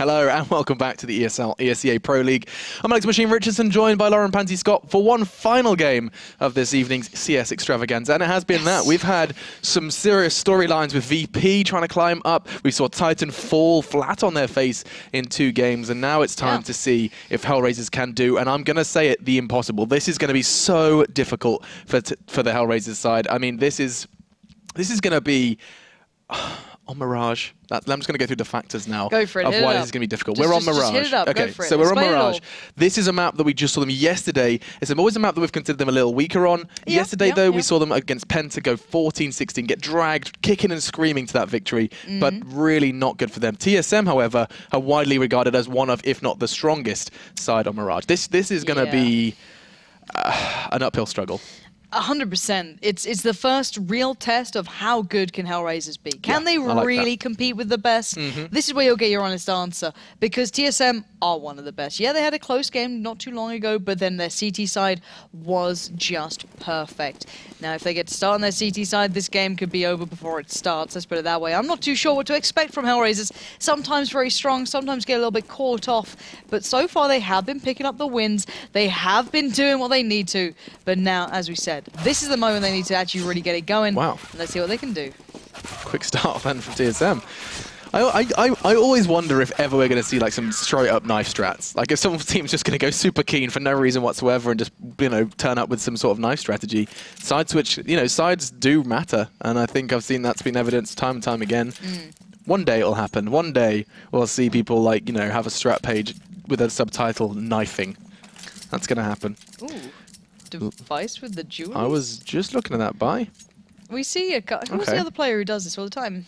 Hello and welcome back to the ESL ESEA Pro League. I'm Alex Machine Richardson, joined by Lauren Panty-Scott for one final game of this evening's CS extravaganza. And it has been that. We've had some serious storylines with VP trying to climb up. We saw Titan fall flat on their face in 2 games. And now it's time to see if HellRaisers can do, and I'm going to say it, the impossible. This is going to be so difficult for the HellRaisers side. I mean, this is going to be... on Mirage. I'm just going to go through the factors now go for it, of why this is going to be difficult. We're on Mirage. Just hit it up. Okay, go for it. so we're on Explain Mirage. This is a map that we just saw them yesterday. It's always a map that we've considered them a little weaker on. Yesterday, though, we saw them against Penta go 14-16, get dragged, kicking and screaming to that victory, but really not good for them. TSM, however, are widely regarded as one of, if not the strongest side on Mirage. This is going to be an uphill struggle. 100%. It's the first real test of how good can HellRaisers be. Can they really compete with the best? This is where you'll get your honest answer, because TSM are one of the best. Yeah, they had a close game not too long ago, but then their CT side was just perfect. Now, if they get to start on their CT side, this game could be over before it starts. Let's put it that way. I'm not too sure what to expect from HellRaisers. Sometimes very strong, sometimes get a little bit caught off. But so far, they have been picking up the wins. They have been doing what they need to. But now, as we said, this is the moment they need to actually really get it going. Wow. And let's see what they can do. Quick start then from TSM. I always wonder if ever we're going to see like some straight up knife strats. Like if some team's just going to go super keen for no reason whatsoever and just, you know, turn up with some sort of knife strategy. Side switch, you know, sides do matter. And I think I've seen that's been evidenced time and time again. One day it'll happen. One day we'll see people like, you know, have a strat page with a subtitle knifing. That's going to happen. Ooh. Device with the jewels? I was just looking at that buy. We see who's the other player who does this all the time?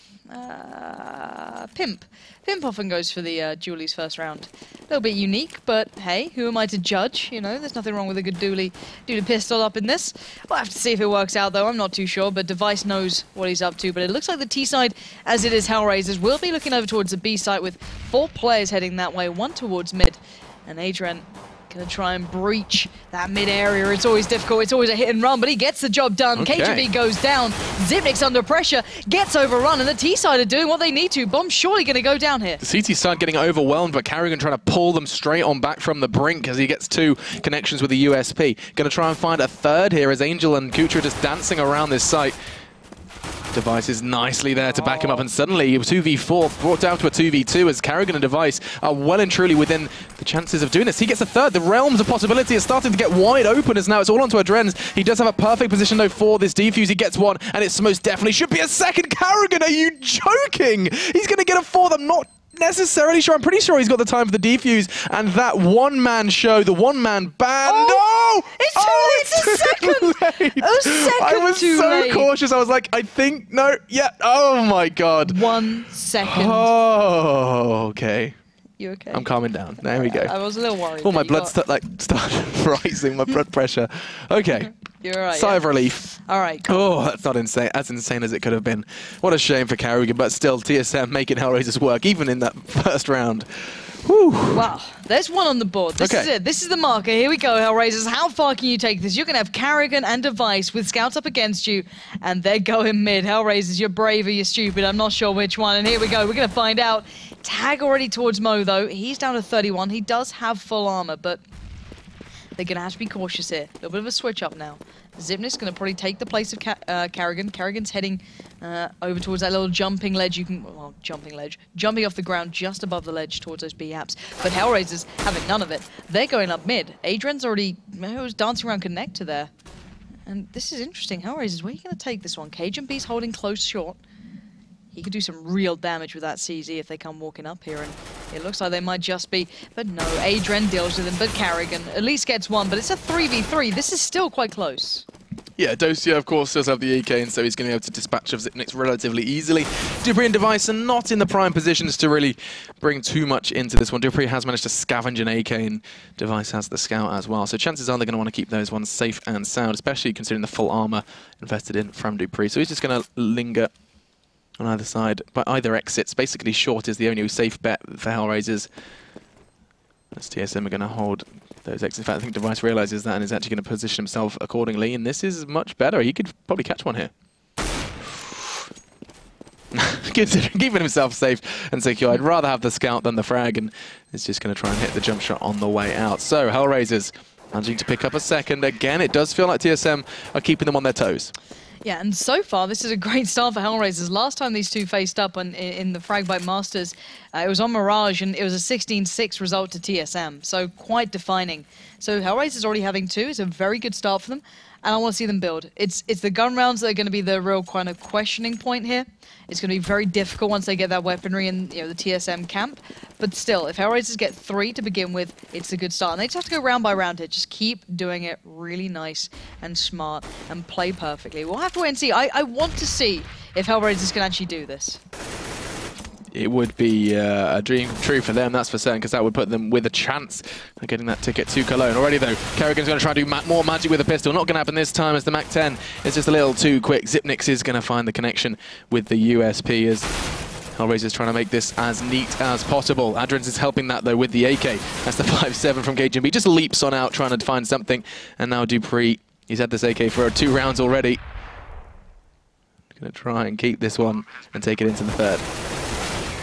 Pimp. Pimp often goes for the Julies first round. A little bit unique, but hey, who am I to judge? You know, there's nothing wrong with a good dually pistol up in this. We'll have to see if it works out, though. I'm not too sure, but Device knows what he's up to. But it looks like the T side, as it is HellRaisers, will be looking over towards the B side with 4 players heading that way, 1 towards mid. And Adrian gonna try and breach that mid area. It's always difficult. It's always a hit and run, but he gets the job done. Okay. KGB goes down. Zipnik's under pressure, gets overrun, and the T side are doing what they need to. Bomb's surely gonna go down here. The CT side getting overwhelmed, but Carrigan trying to pull them straight on back from the brink as he gets 2 connections with the USP. Gonna try and find a third here as Angel and Kutra just dancing around this site. Device is nicely there to back him up, and suddenly 2v4 brought down to a 2v2 as Carrigan and Device are well and truly within the chances of doing this. He gets a third. The realms of possibility is starting to get wide open as now it's all onto Adren's. He does have a perfect position though for this defuse. He gets 1, and it's most definitely should be a second. Carrigan, are you joking? He's going to get a 4th. I'm not necessarily sure. I'm pretty sure he's got the time for the defuse, and that one-man show, the one-man band. It's a second! A second I was so cautious. I was like, I think, no, yeah. Oh my god. 1 second. Oh, okay. You okay? I'm calming down. There we go. I was a little worried. Oh, my blood started rising, my blood pressure. Okay. You're right. Sigh of relief. All right. Cool. Oh, that's not insane. As insane as it could have been. What a shame for Carrigan, but still, TSM making HellRaisers work, even in that first round. Whew. Wow, there's 1 on the board. This is it. This is the marker. Here we go, HellRaisers. How far can you take this? You're going to have Carrigan and Device with scouts up against you, and they're going mid. HellRaisers, you're brave or you're stupid. I'm not sure which one, and here we go. We're going to find out. Tag already towards Mo, though. He's down to 31. He does have full armor, but they're going to have to be cautious here. A little bit of a switch up now. Zipnik's going to probably take the place of Carrigan. Carrigan's heading over towards that little jumping ledge. Jumping off the ground just above the ledge towards those B-apps. But HellRaisers having none of it. They're going up mid. Adrian's already was dancing around connector there. And this is interesting. HellRaisers, where are you going to take this one? Cajun B's holding close short. He could do some real damage with that CZ if they come walking up here, and it looks like they might just be. But no, Adrian deals with him, but Carrigan at least gets 1, but it's a 3v3. This is still quite close. Yeah, Dosia, of course, does have the EK, and so he's going to be able to dispatch of Zipnik's relatively easily. Dupree and Device are not in the prime positions to really bring too much into this one. Dupree has managed to scavenge an AK, and Device has the scout as well. So chances are they're going to want to keep those ones safe and sound, especially considering the full armor invested in from Dupree. So he's just going to linger on either side, but either exits. Basically, short is the only safe bet for HellRaisers. As TSM are going to hold those exits. In fact, I think Device realizes that and is actually going to position himself accordingly, and this is much better. He could probably catch one here. considering keeping himself safe and secure. I'd rather have the scout than the frag, and is just going to try and hit the jump shot on the way out. So HellRaisers managing to pick up a second. Again, it does feel like TSM are keeping them on their toes. Yeah, and so far, this is a great start for HellRaisers. Last time these two faced up in the Fragbite Masters, it was on Mirage, and it was a 16-6 result to TSM, so quite defining. So HellRaisers already having 2 is a very good start for them, and I want to see them build. It's the gun rounds that are going to be the real kind of questioning point here. It's going to be very difficult once they get that weaponry in the TSM camp. But still, if HellRaisers get 3 to begin with, it's a good start. And they just have to go round by round here. Just keep doing it really nice and smart and play perfectly. We'll have to wait and see. I want to see if HellRaisers can actually do this. It would be a dream come true for them, that's for certain, because that would put them with a chance of getting that ticket to Cologne. Already, though, Kerrigan's going to try to do more magic with a pistol. Not going to happen this time, as the MAC-10 is just a little too quick. Zipnix is going to find the connection with the USP, as HellRaisers trying to make this as neat as possible. Adrens is helping that, though, with the AK. That's the 5-7 from KGB. Just leaps on out, trying to find something. And now Dupree, he's had this AK for 2 rounds already. Going to try and keep this one and take it into the 3rd.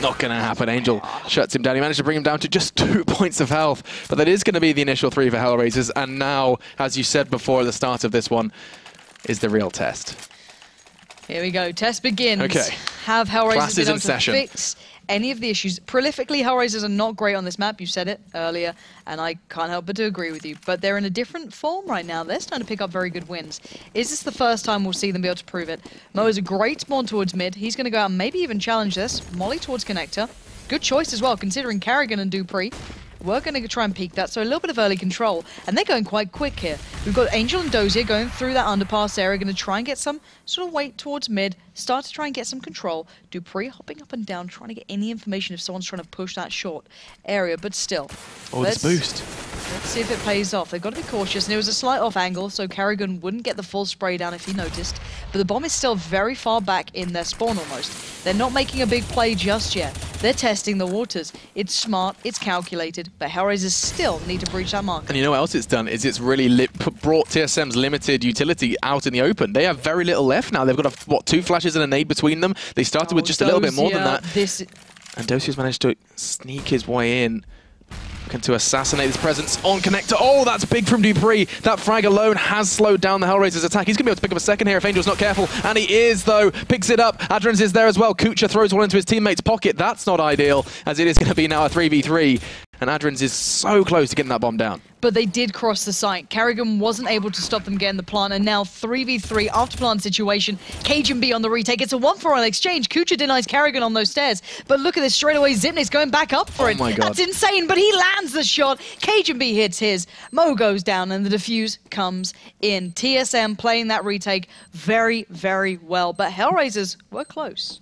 Not going to happen. Angel shuts him down. He managed to bring him down to just 2 points of health. But that is going to be the initial 3 for HellRaisers. And now, as you said before at the start of this one, is the real test. Here we go. Test begins. Okay. Have HellRaisers been able to session. fix any of the issues? Prolifically, HellRaisers are not great on this map. You said it earlier, and I can't help but to agree with you. But they're in a different form right now. They're starting to pick up very good wins. Is this the first time we'll see them be able to prove it? Mo is a great spawn towards mid. He's going to go out and maybe even challenge this. Molly towards connector. Good choice as well, considering Carrigan and Dupree. We're going to try and peek that, so a little bit of early control. And they're going quite quick here. We've got Angel and Dozier going through that underpass area, going to try and get some sort of weight towards mid, start to try and get some control. Dupree hopping up and down, trying to get any information if someone's trying to push that short area, but still. Oh, this boost. Let's see if it pays off. They've got to be cautious, and it was a slight off angle, so Carrigan wouldn't get the full spray down if he noticed. But the bomb is still very far back in their spawn almost. They're not making a big play just yet. They're testing the waters. It's smart, it's calculated, but HellRaisers still need to breach that marker. And you know what else it's done? Is it's really brought TSM's limited utility out in the open. They have very little left now. They've got, what, 2 flashes and a nade between them? They started with just a little bit more than that. And Dosier's managed to sneak his way in. To assassinate his presence on connector. Oh, that's big from Dupree. That frag alone has slowed down the HellRaisers attack. He's going to be able to pick up a second here if Angel's not careful. And he is, though. Picks it up. Adrens is there as well. Kucha throws one into his teammate's pocket. That's not ideal, as it is going to be now a 3v3. And Adrens is so close to getting that bomb down. But they did cross the site. Carrigan wasn't able to stop them getting the plant, and now 3v3 after plant situation. Cajun B on the retake. It's a 1-for-1 exchange. Kucha denies Carrigan on those stairs. But look at this straight away. Zipnix going back up for it. Oh my God. That's insane, but he lands the shot. Cajun B hits his. Mo goes down, and the defuse comes in. TSM playing that retake very, very well. But HellRaisers were close.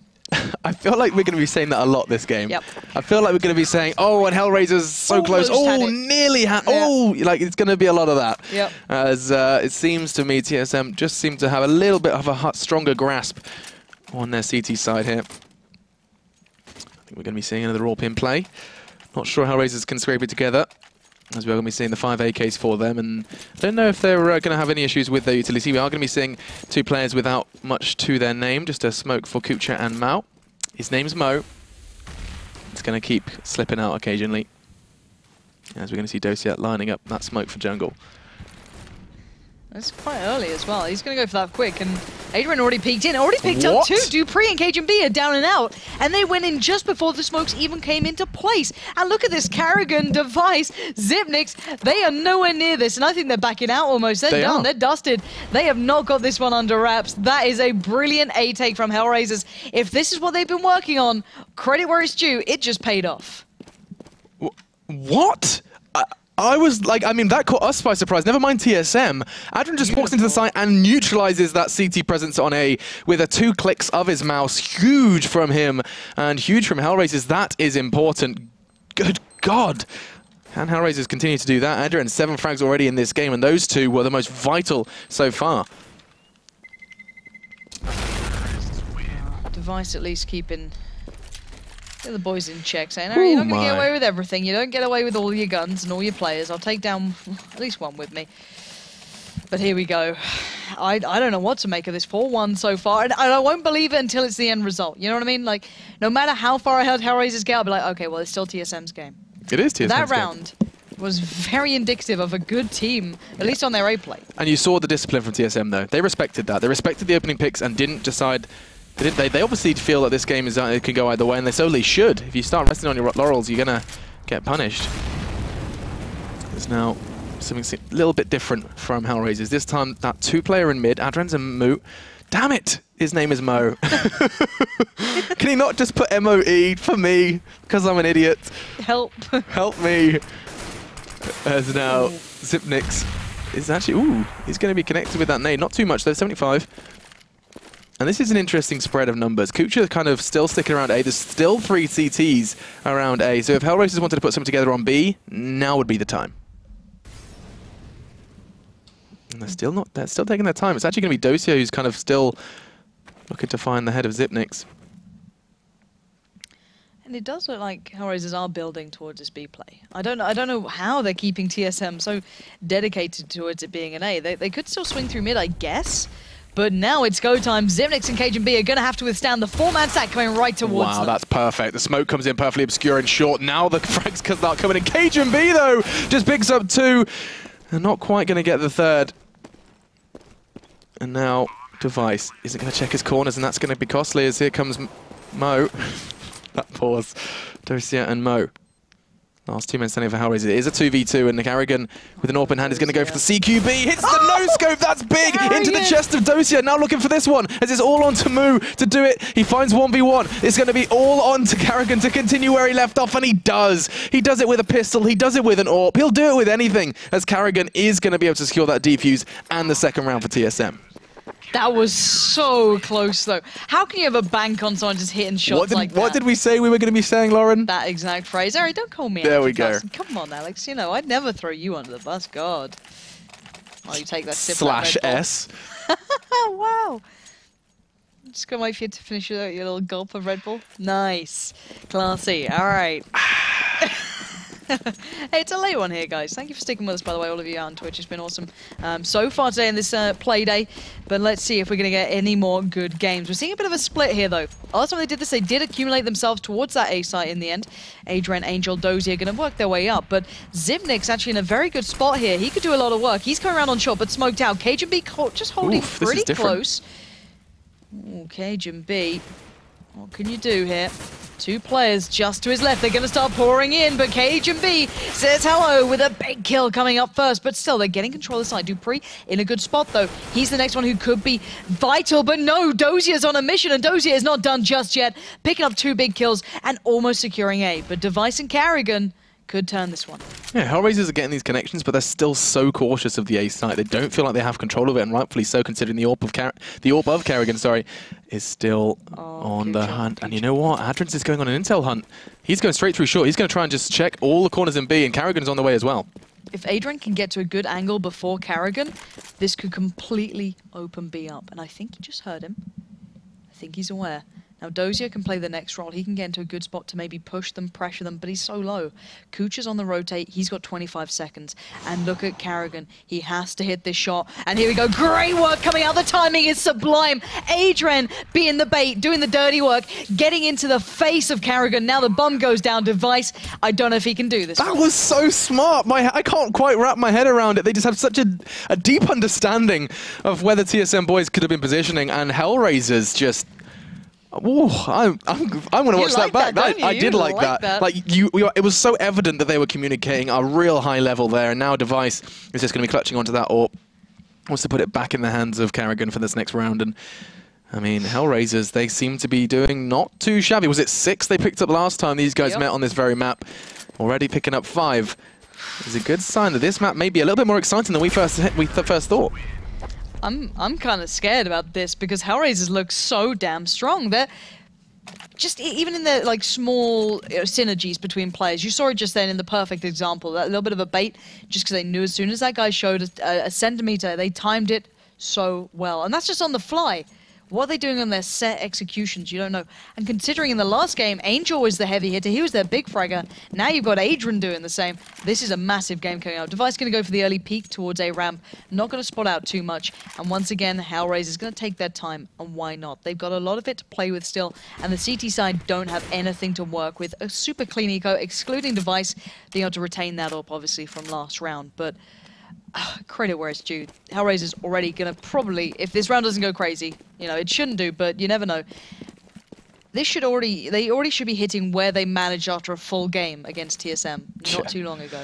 I feel like we're going to be saying that a lot this game. Yep. I feel like we're going to be saying, oh, and HellRaisers so close. Oh, nearly had. Yeah. Oh, like it's going to be a lot of that. Yep. As it seems to me, TSM just seem to have a little bit of a stronger grasp on their CT side here. I think we're going to be seeing another all-pin play. Not sure how HellRaisers can scrape it together, as we're going to be seeing the 5 AKs for them, and I don't know if they're going to have any issues with their utility. We are going to be seeing 2 players without much to their name, just a smoke for Kucha and Mao. His name's Mo. It's going to keep slipping out occasionally, as we're going to see Dosia lining up that smoke for jungle. That's quite early as well. He's going to go for that quick, and Adrian already peeked in. Already picked up 2. Dupree and Cajun B are down and out, and they went in just before the smokes even came into place. And look at this Carrigan device. Zipnix, they are nowhere near this, and I think they're backing out almost. They're done. They're dusted. They have not got this one under wraps. That is a brilliant A-take from HellRaisers. If this is what they've been working on, credit where it's due, it just paid off. What? I was like, I mean, that caught us by surprise. Never mind TSM. Adrian just walks into the site and neutralizes that CT presence on A with 2 clicks of his mouse. Huge from him and huge from HellRaisers. That is important. Good God. Can HellRaisers continue to do that? Adrian, 7 frags already in this game, and those 2 were the most vital so far. Device at least keeping the boys in check, saying, "You're not going to get away with everything. You don't get away with all your guns and all your players. I'll take down at least one with me." But here we go. I don't know what to make of this 4-1 so far, and I won't believe it until it's the end result. You know what I mean? Like, no matter how far ahead HellRaisers get, I'll be like, okay, well, it's still TSM's game. It is TSM's game. That round was very indicative of a good team, at least on their A play. And you saw the discipline from TSM, though. They respected that. They respected the opening picks and didn't decide... They obviously feel that this game is it can go either way, and they solely should. If you start resting on your laurels, you're going to get punished. There's now something a little bit different from HellRaisers. This time, that two-player in mid, Adren's and Moot. Damn it! His name is Mo. Can he not just put M-O-E for me? Because I'm an idiot. Help. Help me. As now, Zipnix is actually... Ooh, he's going to be connected with that nade. Not too much, though, 75. And this is an interesting spread of numbers. Kucha kind of still sticking around A. There's still 3 CTs around A. So if HellRaisers wanted to put something together on B, now would be the time. And they're still taking their time. It's actually going to be Dosia who's kind of still looking to find the head of Zipnix. And it does look like HellRaisers are building towards this B play. I don't know how they're keeping TSM so dedicated towards it being an A. They could still swing through mid, I guess. But now it's go time. Zipnix and Cajun B are going to have to withstand the 4-man stack coming right towards them. Wow, that's perfect. The smoke comes in perfectly obscure and short. Now the frags start coming in. Cajun B, though, just picks up 2. They're not quite going to get the 3rd. And now Device isn't going to check his corners, and that's going to be costly as here comes Mo. That pause. Dosia and Mo. Last 2 men standing for HellRaisers. It is a 2v2, and Carrigan with an open hand is going to go for the CQB. Hits the no-scope, that's big! Into the chest of Dosia, now looking for this one, as it's all on to Moo to do it. He finds 1v1. It's going to be all on to Carrigan to continue where he left off, and he does. He does it with a pistol, he does it with an AWP. He'll do it with anything, as Carrigan is going to be able to secure that defuse and the 2nd round for TSM. That was so close, though. How can you have a bank on someone just hitting shots like that? What did we say we were going to be saying, Lauren? That exact phrase. Alright, don't call me There we go. Come on, Alex. You know, I'd never throw you under the bus. God. Oh, you take that sip Slash S. Wow. I'm just going to wait for you to finish your little gulp of Red Bull. Nice. Classy. Alright. Hey, it's a late one here, guys. Thank you for sticking with us, by the way, all of you on Twitch. It's been awesome so far today in this play day. But let's see if we're going to get any more good games. We're seeing a bit of a split here, though. Last time they did this, they did accumulate themselves towards that A site in the end. Adrian, Angel, Dozy are going to work their way up. But Zipnix actually in a very good spot here. He could do a lot of work. He's coming around on short, but smoked out. Cajun B just holding pretty close. Ooh, Cajun B. What can you do here? 2 players just to his left. They're going to start pouring in, but Cajun B says hello with a big kill coming up first. But still, they're getting control of the side. Dupree in a good spot, though. He's the next one who could be vital, but no, Dozier's on a mission, and Dozier is not done just yet. Picking up 2 big kills and almost securing A. But Device and Carrigan could turn this one. Yeah, HellRaisers are getting these connections, but they're still so cautious of the A site. They don't feel like they have control of it, and rightfully so, considering the AWP of Carrigan, is still on the hunt. And you know what? Adrens is going on an intel hunt. He's going straight through short. He's going to try and just check all the corners in B, and Carrigan's on the way as well. If Adrian can get to a good angle before Carrigan, this could completely open B up. And I think you just heard him. I think he's aware. Now, Dozier can play the next role. He can get into a good spot to maybe push them, pressure them, but he's so low. Kucha's on the rotate. He's got 25 seconds. And look at Carrigan. He has to hit this shot. And here we go. Great work coming out. The timing is sublime. Adrian being the bait, doing the dirty work, getting into the face of Carrigan. Now the bomb goes down. Device, I don't know if he can do this. That was so smart. I can't quite wrap my head around it. They just have such a deep understanding of where the TSM boys could have been positioning, and HellRaisers just... Ooh, I'm going to watch that back. I did like that. Like it was so evident that they were communicating a real high level there, and now Device is just going to be clutching onto that AWP. Wants to put it back in the hands of Carrigan for this next round. And I mean, HellRaisers, they seem to be doing not too shabby. Was it 6 they picked up last time these guys met on this very map? Already picking up 5. Is a good sign that this map may be a little bit more exciting than we first thought. I'm kind of scared about this because HellRaisers look so damn strong. They're just, even in the like small synergies between players. You saw it just then in the perfect example. That little bit of a bait, just because they knew as soon as that guy showed a centimeter, they timed it so well. And that's just on the fly. What are they doing on their set executions? You don't know. And considering in the last game, Angel was the heavy hitter. He was their big fragger. Now you've got Adrian doing the same. This is a massive game coming out. Device going to go for the early peek towards a ramp. Not going to spot out too much. And once again, HellRaisers is going to take their time. And why not? They've got a lot of it to play with still. And the CT side don't have anything to work with. A super clean eco, excluding Device, being able to retain that up, obviously, from last round. But credit where it's due. HellRaisers already going to probably, if this round doesn't go crazy, you know, it shouldn't do, but you never know. They already should be hitting where they managed after a full game against TSM not too long ago.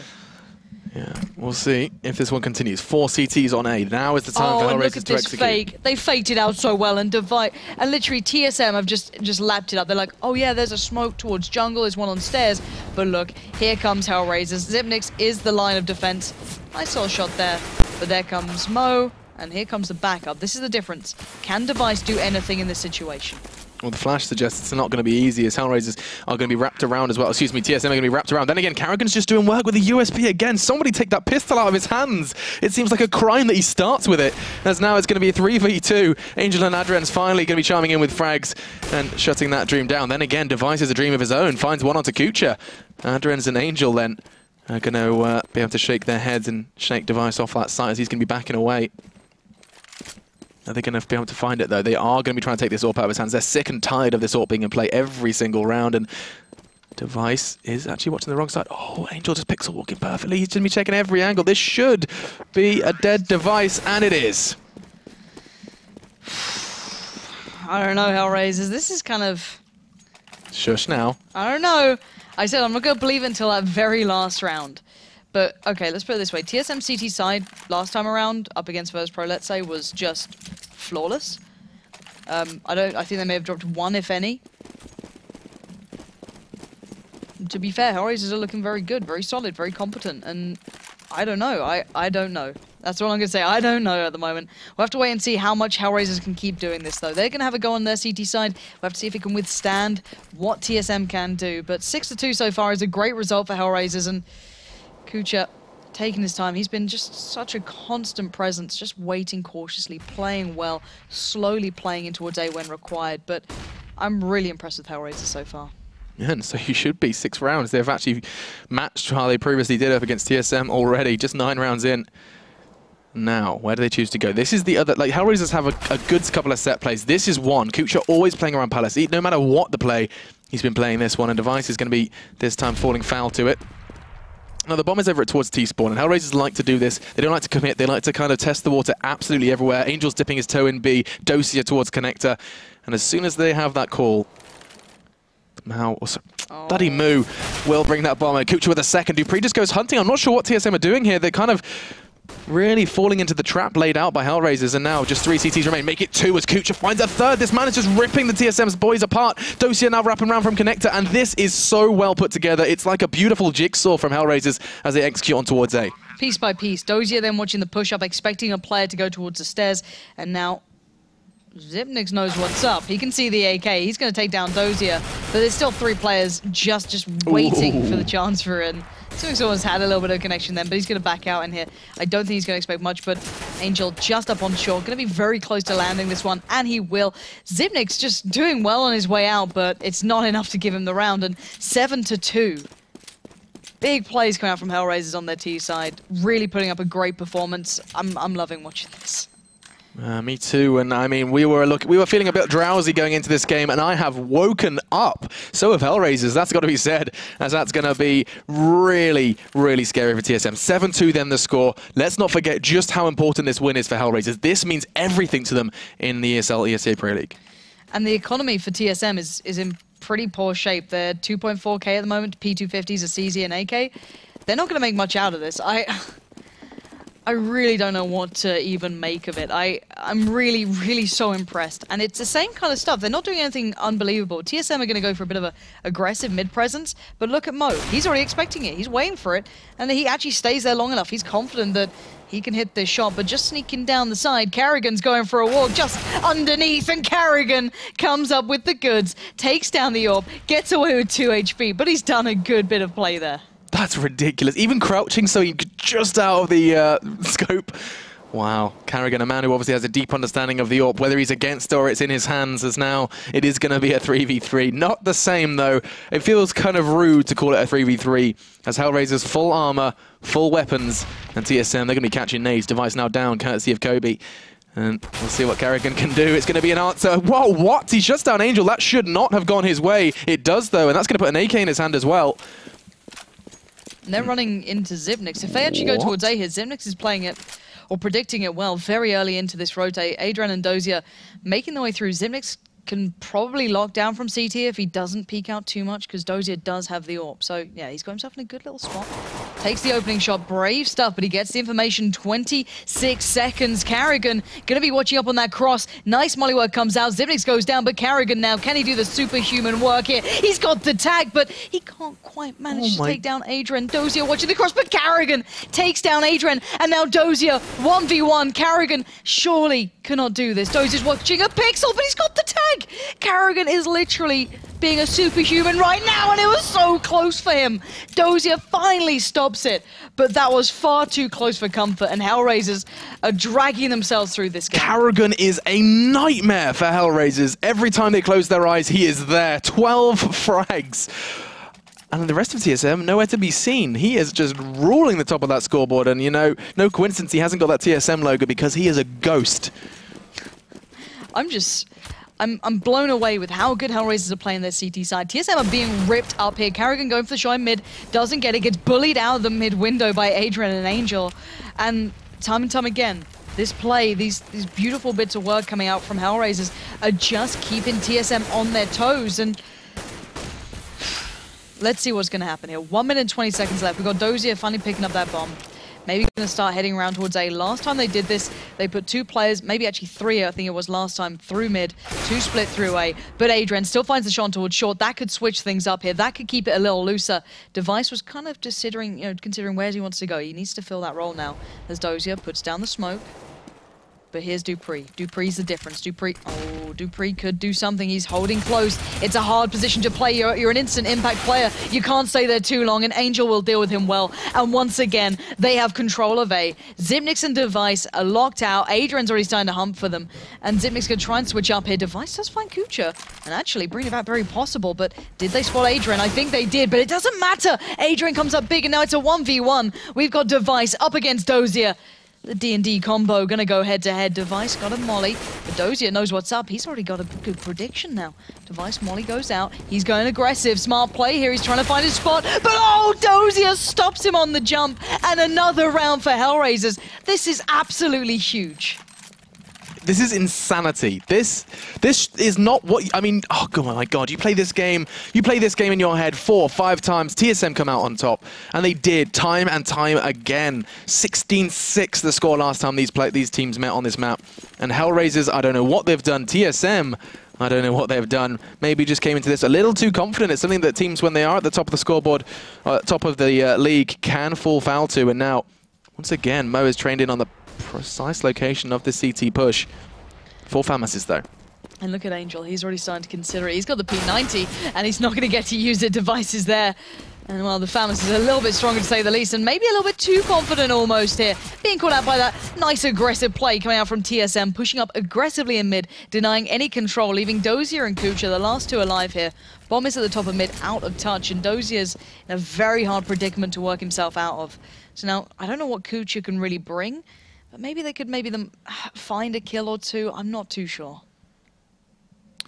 Yeah, we'll see if this one continues. 4 CTs on A. Now is the time for HellRaisers to execute. Fake. They faked it out so well, and and literally TSM have just lapped it up. They're like, oh yeah, there's a smoke towards jungle, there's one on stairs. But look, here comes HellRaisers. Xyp9x is the line of defense. Nice little shot there. But there comes Mo, and here comes the backup. This is the difference. Can Device do anything in this situation? Well, the flash suggests it's not going to be easy, as HellRaisers are going to be wrapped around as well. Excuse me, TSM are going to be wrapped around. Then again, Karrigan's just doing work with the USP again. Somebody take that pistol out of his hands. It seems like a crime that he starts with it, as now it's going to be a 3v2. Angel and Adrian's finally going to be chiming in with frags and shutting that dream down. Then again, Device has a dream of his own, finds one onto Kucha. Adrian's and Angel then are going to be able to shake their heads and shake Device off that side, as he's going to be backing away. Are they going to be able to find it, though? They are going to be trying to take this AWP out of his hands. They're sick and tired of this AWP being in play every single round, and Device is actually watching the wrong side. Oh, Angel just pixel walking perfectly. He's going to be checking every angle. This should be a dead Device, and it is. I don't know, HellRaisers. This is kind of... Shush now. I don't know. I said I'm not going to believe it until that very last round. But, okay, let's put it this way. TSM CT side, last time around, up against First Pro, let's say, was just flawless. I think they may have dropped one, if any. To be fair, HellRaisers are looking very good, very solid, very competent, and I don't know. I don't know. That's all I'm going to say. I don't know at the moment. We'll have to wait and see how much HellRaisers can keep doing this, though. They're going to have a go on their CT side. We'll have to see if it can withstand what TSM can do. But 6-2 so far is a great result for HellRaisers, and Kucha taking his time. He's been just such a constant presence, just waiting cautiously, playing well, slowly playing in towards A when required. But I'm really impressed with HellRaisers so far. Yeah, and so you should be. 6 rounds. They've actually matched how they previously did up against TSM already, just 9 rounds in. Now, where do they choose to go? This is the other, like, HellRaisers have a good couple of set plays. This is one. Kucha always playing around Palace. No matter what the play, he's been playing this one, and Device is going to be, this time, falling foul to it. Now, the bomb is over towards T-spawn, and HellRaisers like to do this. They don't like to commit. They like to kind of test the water absolutely everywhere. Angel's dipping his toe in B, Dosia towards connector, and as soon as they have that call, now, Bloody Moo will bring that bomb. And Kucha with a second. Dupree just goes hunting. I'm not sure what TSM are doing here. They're kind of really falling into the trap laid out by HellRaisers, and now just 3 CTs remain. Make it 2 as Kucha finds a third. This man is just ripping the TSM's boys apart. Dosia now wrapping around from connector, and this is so well put together. It's like a beautiful jigsaw from HellRaisers as they execute on towards A. Piece by piece. Dosia then watching the push-up, expecting a player to go towards the stairs, and now Xyp9x knows what's up. He can see the AK. He's going to take down Dosia, but there's still 3 players just waiting for the chance for it. Xyp9x almost had a little bit of connection then, but he's going to back out in here. I don't think he's going to expect much, but Angel just up on shore. Going to be very close to landing this one, and he will. Xyp9x just doing well on his way out, but it's not enough to give him the round, and 7-2. Big plays coming out from HellRaisers on their T side. Really putting up a great performance. I'm loving watching this. Me too, and I mean, we were feeling a bit drowsy going into this game, and I have woken up. So have HellRaisers, that's got to be said, as that's going to be really, really scary for TSM. 7-2 then the score. Let's not forget just how important this win is for HellRaisers. This means everything to them in the ESL ESEA Pro League. And the economy for TSM is in pretty poor shape. They're 2.4k at the moment, P250s, a CZ, and AK. They're not going to make much out of this. I really don't know what to even make of it. I'm really, really so impressed. And it's the same kind of stuff. They're not doing anything unbelievable. TSM are going to go for a bit of an aggressive mid-presence, but look at Mo. He's already expecting it. He's waiting for it, and he actually stays there long enough. He's confident that he can hit this shot, but just sneaking down the side, Karrigan's going for a walk just underneath, and Karrigan comes up with the goods, takes down the AWP, gets away with 2 HP, but he's done a good bit of play there. That's ridiculous. Even crouching so he just out of the scope. Wow, Carrigan, a man who obviously has a deep understanding of the AWP, whether he's against or it's in his hands, as now it is going to be a 3v3. Not the same, though. It feels kind of rude to call it a 3v3, as HellRaisers full armor, full weapons, and TSM, they're going to be catching nades. Device now down, courtesy of Kobe. And we'll see what Carrigan can do. It's going to be an answer. Whoa, what? He shuts down Angel. That should not have gone his way. It does, though, and that's going to put an AK in his hand as well. And they're running into Xyp9x. If they actually go towards A here, Xyp9x is playing it, or predicting it well, very early into this rotate. Adrian and Dozier making their way through. Xyp9x can probably lock down from CT if he doesn't peek out too much, because Dozier does have the AWP. So, yeah, he's got himself in a good little spot. Takes the opening shot. Brave stuff, but he gets the information. 26 seconds. Carrigan going to be watching up on that cross. Nice molly work comes out. Xyp9x goes down, but Carrigan now, can he do the superhuman work here? He's got the tag, but he can't quite manage to take down Adrian. Dozier watching the cross, but Carrigan takes down Adrian, and now Dozier 1v1. Carrigan surely cannot do this. Dozier's watching a pixel, but he's got the tag. Carrigan is literally being a superhuman right now, and it was so close for him. Dozier finally stops it, but that was far too close for comfort, and HellRaisers are dragging themselves through this game. Carrigan is a nightmare for HellRaisers. Every time they close their eyes, he is there. 12 frags. And the rest of TSM, nowhere to be seen. He is just ruling the top of that scoreboard, and, you know, no coincidence he hasn't got that TSM logo, because he is a ghost. I'm blown away with how good HellRaisers are playing their CT side. TSM are being ripped up here. Carrigan going for the shot in mid, doesn't get it, gets bullied out of the mid window by Adrian and Angel. And time again, this play, these beautiful bits of work coming out from HellRaisers are just keeping TSM on their toes. And let's see what's going to happen here. 1 minute and 20 seconds left. We've got Dozier finally picking up that bomb. Maybe going to start heading around towards A. Last time they did this, they put 2 players, maybe actually 3, I think it was last time, through mid, 2 split through A. But Adrian still finds the shot towards short. That could switch things up here. That could keep it a little looser. Device was kind of considering where he wants to go. He needs to fill that role now. As Dozier puts down the smoke. But here's Dupree. Dupree's the difference. Dupree could do something. He's holding close. It's a hard position to play. You're an instant impact player. You can't stay there too long, and Angel will deal with him well. And once again, they have control of A. Xyp9x and Device are locked out. Adrian's already starting to hump for them. And Xyp9x could try and switch up here. Device does find Kucha and actually bring it back very possible. But did they spot Adrian? I think they did, but it doesn't matter. Adrian comes up big, and now it's a 1v1. We've got Device up against Dozier. The D&D combo gonna go head-to-head. Device got a molly, but Dozier knows what's up. He's already got a good prediction now. Device molly goes out. He's going aggressive. Smart play here. He's trying to find his spot, but oh, Dozier stops him on the jump. And another round for HellRaisers. This is absolutely huge. This is insanity. This is not what, I mean, oh my God, you play this game in your head 4 or 5 times, TSM come out on top, and they did time and time again. 16-6 the score last time these teams met on this map. And HellRaisers, I don't know what they've done. TSM, I don't know what they've done. Maybe just came into this a little too confident. It's something that teams, when they are at the top of the scoreboard, top of the league, can fall foul to. And now, once again, Mo is trained in on the precise location of the CT push. 4 FAMASes though. And look at Angel, he's already starting to consider it. He's got the P90 and he's not going to get to use it. Devices there. And well, the FAMAS is a little bit stronger to say the least, and maybe a little bit too confident almost here. Being caught out by that nice aggressive play coming out from TSM, pushing up aggressively in mid, denying any control, leaving Dozier and Kucha, the last 2 alive here. Bomb is at the top of mid, out of touch, and Dozier's in a very hard predicament to work himself out of. So now, I don't know what Kucha can really bring, but maybe they could find a kill or 2. I'm not too sure.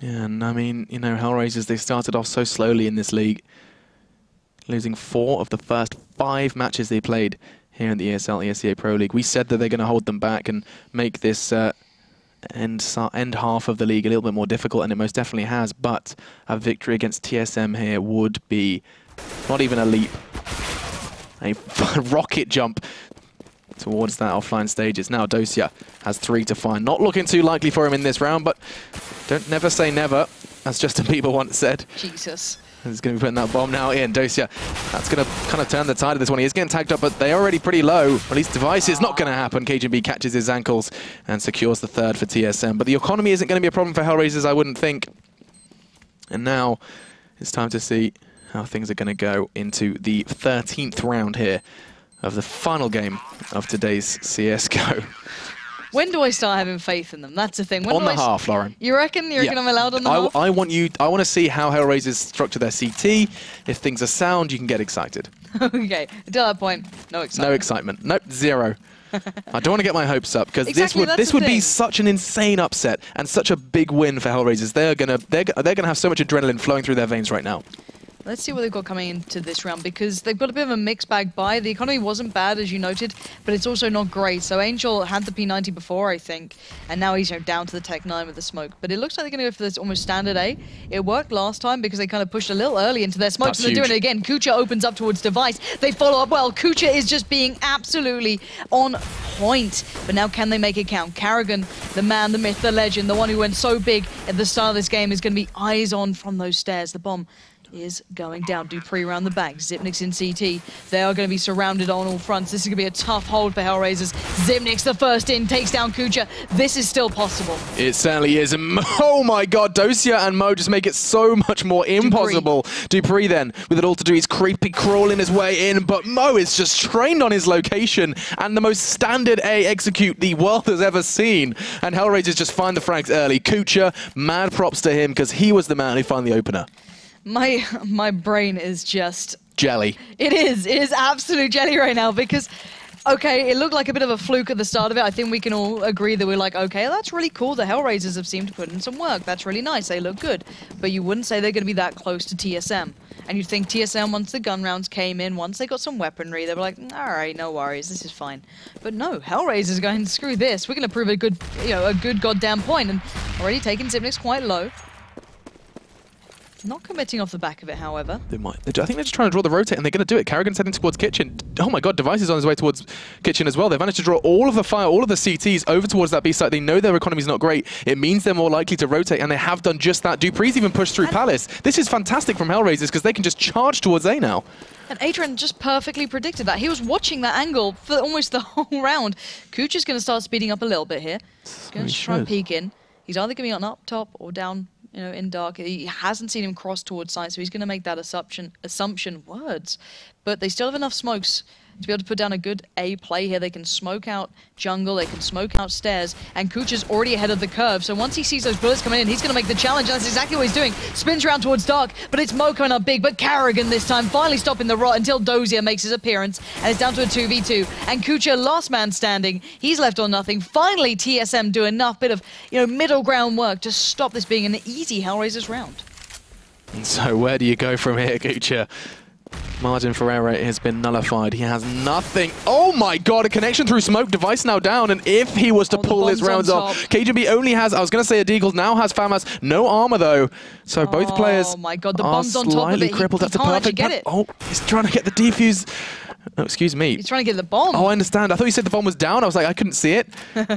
Yeah, and I mean, you know, HellRaisers, they started off so slowly in this league, losing 4 of the first 5 matches they played here in the ESL ESEA Pro League. We said that they're going to hold them back and make this end half of the league a little bit more difficult, and it most definitely has, but a victory against TSM here would be not even a leap, a rocket jump towards that offline stages. Now Dozier has 3 to find. Not looking too likely for him in this round, but don't never say never, as Justin Bieber once said. Jesus. He's going to be putting that bomb now in. Dozier, that's going to kind of turn the tide of this one. He is getting tagged up, but they're already pretty low. At least Device is not going to happen. KGB catches his ankles and secures the 3rd for TSM. But the economy isn't going to be a problem for HellRaisers, I wouldn't think. And now it's time to see how things are going to go into the 13th round here of the final game of today's CSGO. When do I start having faith in them? That's the thing. When on the half, Lauren. You reckon? You reckon I'm allowed on the half? I want to see how HellRaisers structure their CT. If things are sound, you can get excited. Okay, until that point, no excitement. No excitement. Nope, zero. I don't want to get my hopes up because exactly, this would be such an insane upset and such a big win for HellRaisers. They're gonna have so much adrenaline flowing through their veins right now. Let's see what they've got coming into this round, because they've got a bit of a mixed bag buy. The economy wasn't bad, as you noted, but it's also not great. So Angel had the P90 before, I think, and now he's down to the Tech 9 with the smoke. But it looks like they're going to go for this almost standard A. It worked last time because they kind of pushed a little early into their smokes, and they're doing it again. Kucha opens up towards Device. They follow up well. Kucha is just being absolutely on point. But now can they make it count? Carrigan, the man, the myth, the legend, the one who went so big at the start of this game, is going to be eyes on from those stairs. The bomb is going down. Dupree around the back. Zipnik's in CT. They are going to be surrounded on all fronts. This is going to be a tough hold for HellRaisers. Zipnik's the first in, takes down Kucha. This is still possible. It certainly is. Oh my god, Dosia and Mo just make it so much more impossible. Dupree then, with it all to do, he's creepy crawling his way in, but Mo is just trained on his location and the most standard A execute the world has ever seen. And HellRaisers just find the frags early. Kucha, mad props to him because he was the man who found the opener. My brain is just... jelly. It is absolute jelly right now because, okay, it looked like a bit of a fluke at the start of it. I think we can all agree that we're like, okay, that's really cool. The HellRaisers have seemed to put in some work. That's really nice. They look good. But you wouldn't say they're going to be that close to TSM. And you'd think TSM, once the gun rounds came in, once they got some weaponry, they were like, all right, no worries, this is fine. But no, HellRaisers are going, screw this. We're going to prove a good goddamn point. And already taking Zipnik's quite low. Not committing off the back of it, however. They might. I think they're just trying to draw the rotate, and they're going to do it. Carrigan's heading towards Kitchen. Oh my god, Device is on his way towards Kitchen as well. They've managed to draw all of the fire, all of the CTs over towards that B site. They know their economy's not great. It means they're more likely to rotate, and they have done just that. Dupree's even pushed through Palace. This is fantastic from HellRaisers because they can just charge towards A now. And Adrian just perfectly predicted that. He was watching that angle for almost the whole round. Kucha's going to start speeding up a little bit here. He's going to try and peek in. He's either going to be on up top or down, in dark. He hasn't seen him cross towards site, so he's going to make that assumption words. But they still have enough smokes to be able to put down a good A play here. They can smoke out jungle, they can smoke out stairs, and Kucha's already ahead of the curve. So once he sees those bullets coming in, he's going to make the challenge, and that's exactly what he's doing. Spins around towards dark, but it's Mo coming up big, but Carrigan this time finally stopping the rot until Dozier makes his appearance, and it's down to a 2v2. And Kucha, last man standing, he's left on nothing. Finally, TSM do enough bit of, middle ground work to stop this being an easy HellRaisers round. And so where do you go from here, Kucha? Margin for error has been nullified. He has nothing. Oh my god, a connection through smoke. Device now down, and if he was to pull his rounds off, KGB only has, I was going to say a deagle, now has FAMAS. No armor though. So both players my god, the bomb's on top of it. Crippled. That's a perfect get it. Oh, he's trying to get the defuse. Oh, excuse me. He's trying to get the bomb. Oh, I understand. I thought you said the bomb was down. I was like, I couldn't see it.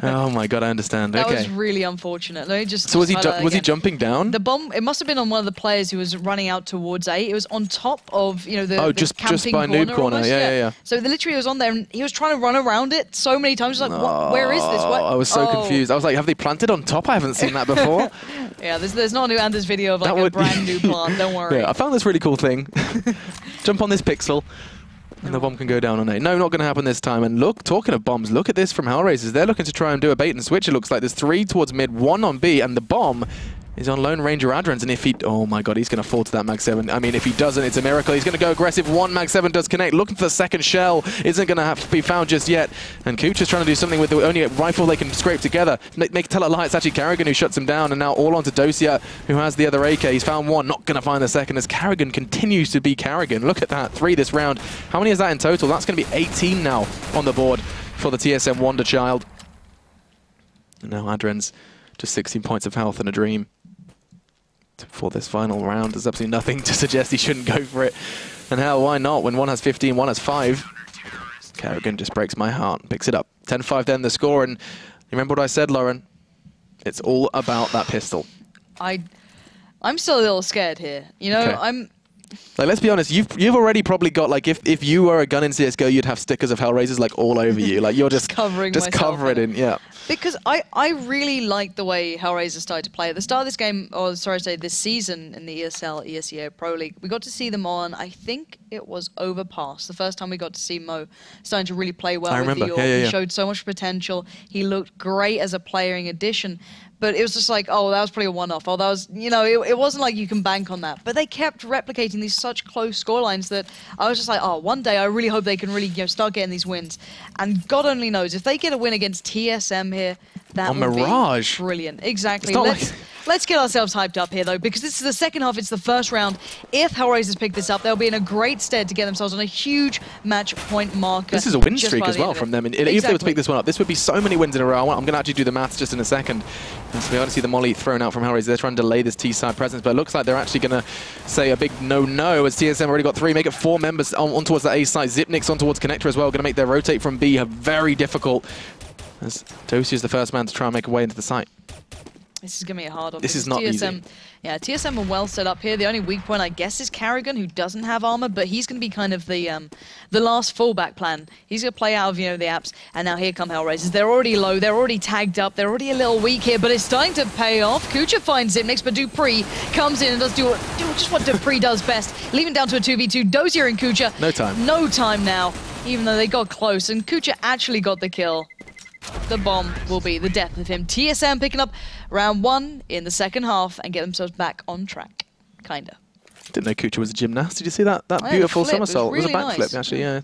Oh my god, I understand. That was really unfortunate. Let me just. So was he jumping down? The bomb. It must have been on one of the players who was running out towards A. It was on top of the just camping by noob corner. Almost, yeah. So literally was on there, and he was trying to run around it so many times. Like, where is this? What? I was so confused. I was like, have they planted on top? I haven't seen that before. Yeah, there's not a new Anders video of like a brand new plant. Don't worry. Yeah, I found this really cool thing. Jump on this pixel. And the bomb can go down on A. No, not going to happen this time. And look, talking of bombs, look at this from HellRaisers. They're looking to try and do a bait and switch. It looks like there's 3 towards mid, 1 on B, and the bomb is on Lone Ranger Adrens. And if he... oh my god, he's going to fall to that Mag 7. I mean, if he doesn't, it's a miracle. He's going to go aggressive. 1 Mag 7 does connect. Looking for the second shell. Isn't going to have to be found just yet. And Kucha's trying to do something with the only rifle they can scrape together. Make tell a lie. It's actually Carrigan who shuts him down. And now all onto Dosia, who has the other AK. He's found 1. Not going to find the second as Carrigan continues to be Carrigan. Look at that. 3 this round. How many is that in total? That's going to be 18 now on the board for the TSM Wonder Child. And now Adrens, just 16 points of health and a dream. For this final round, there's absolutely nothing to suggest he shouldn't go for it. And hell, why not? When one has 15, one has 5. Carrigan just breaks my heart. Picks it up. 10-5 then the score. And you remember what I said, Lauren? It's all about that pistol. I'm still a little scared here. Okay. Like, let's be honest, you've already probably got, like, if you were a gun in CSGO, you'd have stickers of HellRaisers, like, all over you. Like, you're just covering cover it in, yeah. Because I really like the way HellRaisers started to play. At the start of this game, or sorry to say, this season in the ESL ESEA Pro League, we got to see them on, I think it was Overpass, the first time we got to see Mo starting to really play well with the York. He showed so much potential. He looked great as a player in addition. But it was just like, oh, that was probably a one-off. Oh, that was, you know, it wasn't like you can bank on that. But they kept replicating these such close scorelines that I was just like, oh, one day I really hope they can really, you know, start getting these wins. And God only knows, if they get a win against TSM here, that would Mirage. be brilliant. Exactly. Let's get ourselves hyped up here, though, because this is the second half. It's the first round. If HellRaisers pick this up, they'll be in a great stead to get themselves on a huge match point marker. This is a win streak as well from them. And if they were to pick this one up, this would be so many wins in a row. I'm going to actually do the maths just in a second. So we already see the molly thrown out from HellRaisers. They're trying to delay this T-side presence, but it looks like they're actually going to say a big no-no, as TSM already got 3, make it 4 members on towards the A side. Zipnik's on towards Connector as well, going to make their rotate from B very difficult, as Dosi is the first man to try and make a way into the site. This is going to be a hard one. This is not easy. Yeah, TSM are well set up here. The only weak point, I guess, is Carrigan, who doesn't have armor, but he's going to be kind of the last fallback plan. He's going to play out of, you know, the apps, and now here come HellRaisers. They're already low, they're already tagged up, they're already a little weak here, but it's starting to pay off. Kucha finds Zipnix, but Dupree comes in and does just what Dupree does best, leaving down to a 2v2. Dozier and Kucha. No time. No time now, even though they got close, and Kucha actually got the kill. The bomb will be the death of him. TSM picking up round 1 in the second half and get themselves back on track. Kinda. Didn't know Kucha was a gymnast. Did you see that beautiful somersault? It was a backflip, nice. Actually, yeah.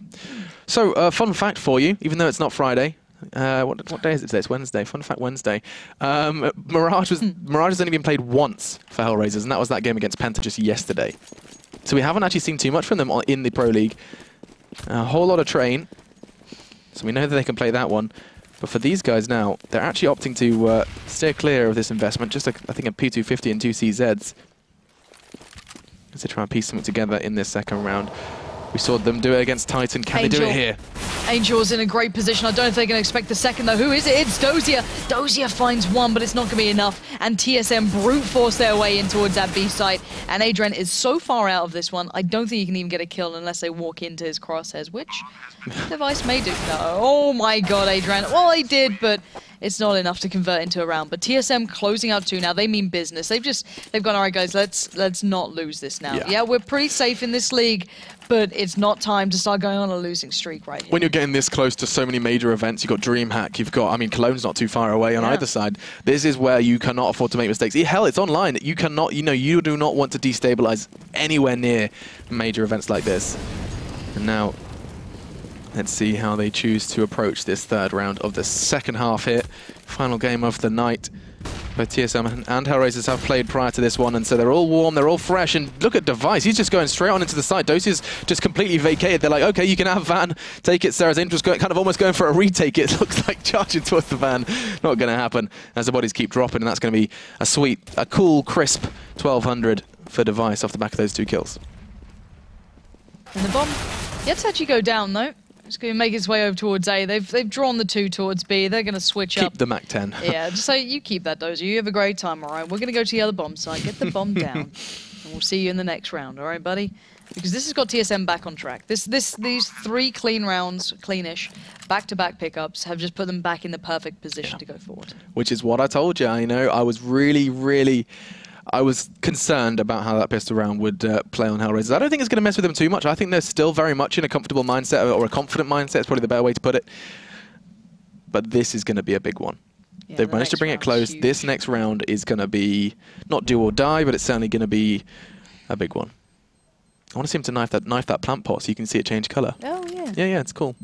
So, fun fact for you, even though it's not Friday. What day is it today? It's Wednesday. Fun fact Wednesday. Mirage has only been played once for HellRaisers, and that was that game against Penta just yesterday. So we haven't actually seen too much from them in the Pro League. A whole lot of train. So we know that they can play that one. But for these guys now, they're actually opting to steer clear of this investment. Just, I think, a P250 and 2 CZs. As they try and piece something together in this second round. We saw them do it against Titan. Can they do it here? Angel's in a great position. I don't know if they're going to expect the second, though. Who is it? It's Dozier. Dozier finds one, but it's not going to be enough. And TSM brute force their way in towards that B site. And Adrian is so far out of this one, I don't think he can even get a kill unless they walk into his crosshairs, which Device may do. No. Oh my god, Adrian. Well, he did, but it's not enough to convert into a round. But TSM closing out 2 now. They mean business. They've gone, all right, guys, let's not lose this now. Yeah, we're pretty safe in this league, but it's not time to start going on a losing streak right here. When you're getting this close to so many major events, you've got DreamHack, you've got, I mean, Cologne's not too far away on either side. This is where you cannot afford to make mistakes. Hell, it's online. You cannot, you do not want to destabilize anywhere near major events like this. And now, let's see how they choose to approach this third round of the second half here. Final game of the night. Both TSM and HellRaisers have played prior to this one, and so they're all warm, they're all fresh. And look at Device, he's just going straight on into the side. Dosi's just completely vacated. They're like, okay, you can have Van, take it. Sarah's Interest going, kind of almost going for a retake. It looks like charging towards the Van. Not going to happen as the bodies keep dropping, and that's going to be a sweet, a cool, crisp 1200 for Device off the back of those 2 kills. And the bomb yet to actually go down, though. It's going to make its way over towards A. They've drawn the 2 towards B. They're going to switch up. Keep the MAC-10. Yeah, just say, you keep that, Dozier. You have a great time, all right? We're going to go to the other bomb site, get the bomb down, and we'll see you in the next round, all right, buddy? Because this has got TSM back on track. These 3 clean rounds, cleanish, back-to-back pickups have just put them back in the perfect position to go forward. Which is what I told you. I was really I was concerned about how that pistol round would play on HellRaisers. I don't think it's going to mess with them too much. I think they're still very much in a comfortable mindset, or a confident mindset is probably the better way to put it. But this is going to be a big one. Yeah, They've managed to bring it close. Huge. This next round is going to be not do or die, but it's certainly going to be a big one. I want to see him to knife that plant pot so you can see it change colour. Oh, yeah. Yeah, it's cool.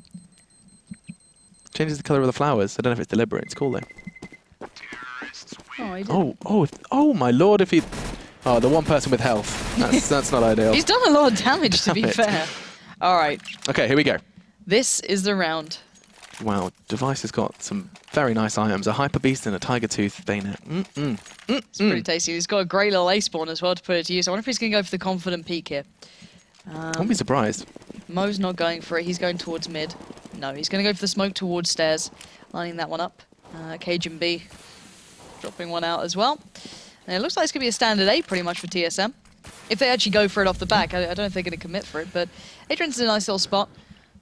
Changes the colour of the flowers. I don't know if it's deliberate. It's cool, though. Oh, he did. Oh, my lord, if he... Oh, the one person with health. That's not ideal. He's done a lot of damage, to be fair. All right. Okay, here we go. This is the round. Wow, Device has got some very nice items. A Hyper Beast and a Tiger Tooth bayonet. It's pretty tasty. He's got a great little ace spawn as well to put it to use. I wonder if he's going to go for the confident peek here. Wouldn't be surprised. Mo's not going for it. He's going towards mid. No, he's going to go for the smoke towards stairs. Lining that one up. Cajun B. Dropping one out as well. And it looks like it's going to be a standard A pretty much for TSM. if they actually go for it off the back. I don't know if they're going to commit for it, but Adrian's in a nice little spot.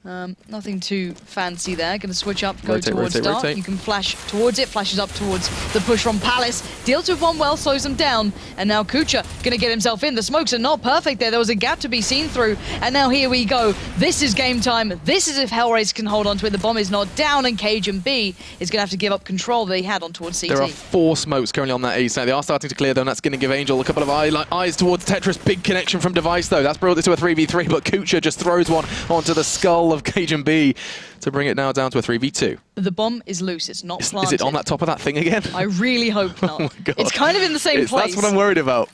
Nothing too fancy there. Going to switch up, go towards Dart. You can flash towards it, flashes up towards the push from Palace. Deals with one well, slows them down. And now Kucha going to get himself in. The smokes are not perfect there. There was a gap to be seen through. And now here we go. This is game time. This is if HellRaisers can hold on to it. The bomb is not down, and Cajun.B is going to have to give up control they had on towards CT. There are 4 smokes currently on that A side. They are starting to clear though, and that's going to give Angel a couple of eyes towards Tetris. Big connection from Device though. That's brought it to a 3v3, but Kucha just throws one onto the skull of Cajun.B to bring it now down to a 3v2. The bomb is loose. It's not planted. Is it on that top of that thing again? I really hope not. Oh my God. It's kind of in the same place. That's what I'm worried about.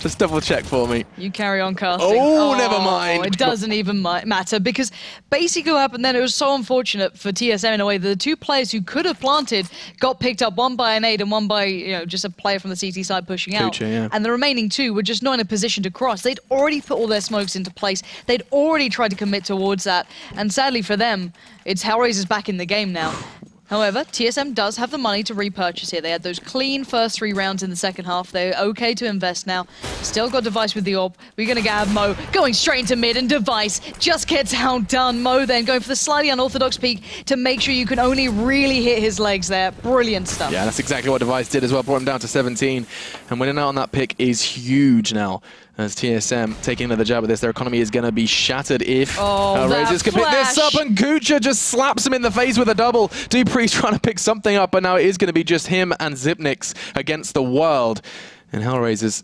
Just double check for me. You carry on casting. Oh, never mind. It doesn't even matter, because basically what happened then, it was so unfortunate for TSM in a way that the 2 players who could have planted got picked up, one by an aid and one by, just a player from the CT side pushing out. Yeah. And the remaining 2 were just not in a position to cross. They'd already put all their smokes into place. They'd already tried to commit towards that. And sadly for them, it's HellRaisers back in the game now. However, TSM does have the money to repurchase here. They had those clean first 3 rounds in the second half. They're okay to invest now. Still got Device with the orb. We're going to have Mo going straight into mid, and Device just gets outdone. Mo then going for the slightly unorthodox peek to make sure you can only really hit his legs there. Brilliant stuff. Yeah, that's exactly what Device did as well. Brought him down to 17. And winning out on that pick is huge now. As TSM taking another jab at this, their economy is going to be shattered if HellRaisers can pick this up, and Kucha just slaps him in the face with a double. dupree's trying to pick something up, but now it is going to be just him and Xyp9x against the world. And HellRaisers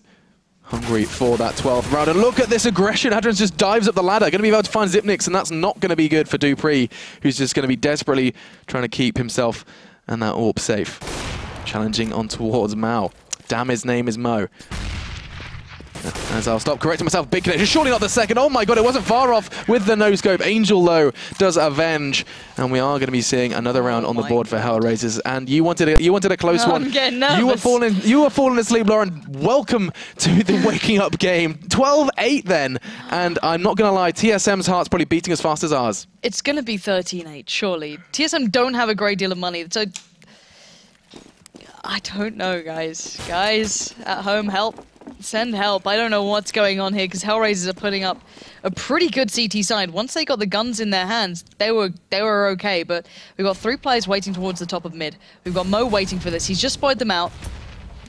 hungry for that 12th round. And look at this aggression. Adrian just dives up the ladder. Going to be able to find Xyp9x, and that's not going to be good for dupreeh, who's just going to be desperately trying to keep himself and that orb safe. Challenging on towards Mao. Damn, his name is Mo. As I'll stop correcting myself, big connection, surely not the second. Oh my God, it wasn't far off with the no-scope. Angel, though, does avenge, and we are going to be seeing another round on the board for HellRaisers. And you wanted a close one. I'm getting nervous. You were falling asleep, Lauren. Welcome to the waking up game. 12-8 then, and I'm not going to lie, TSM's heart's probably beating as fast as ours. It's going to be 13-8, surely. TSM don't have a great deal of money, so I don't know, guys. Guys at home, help. Send help. I don't know what's going on here, because HellRaisers are putting up a pretty good CT side. Once they got the guns in their hands, they were okay, but we've got 3 players waiting towards the top of mid. We've got Mo waiting for this. He's just spotted them out.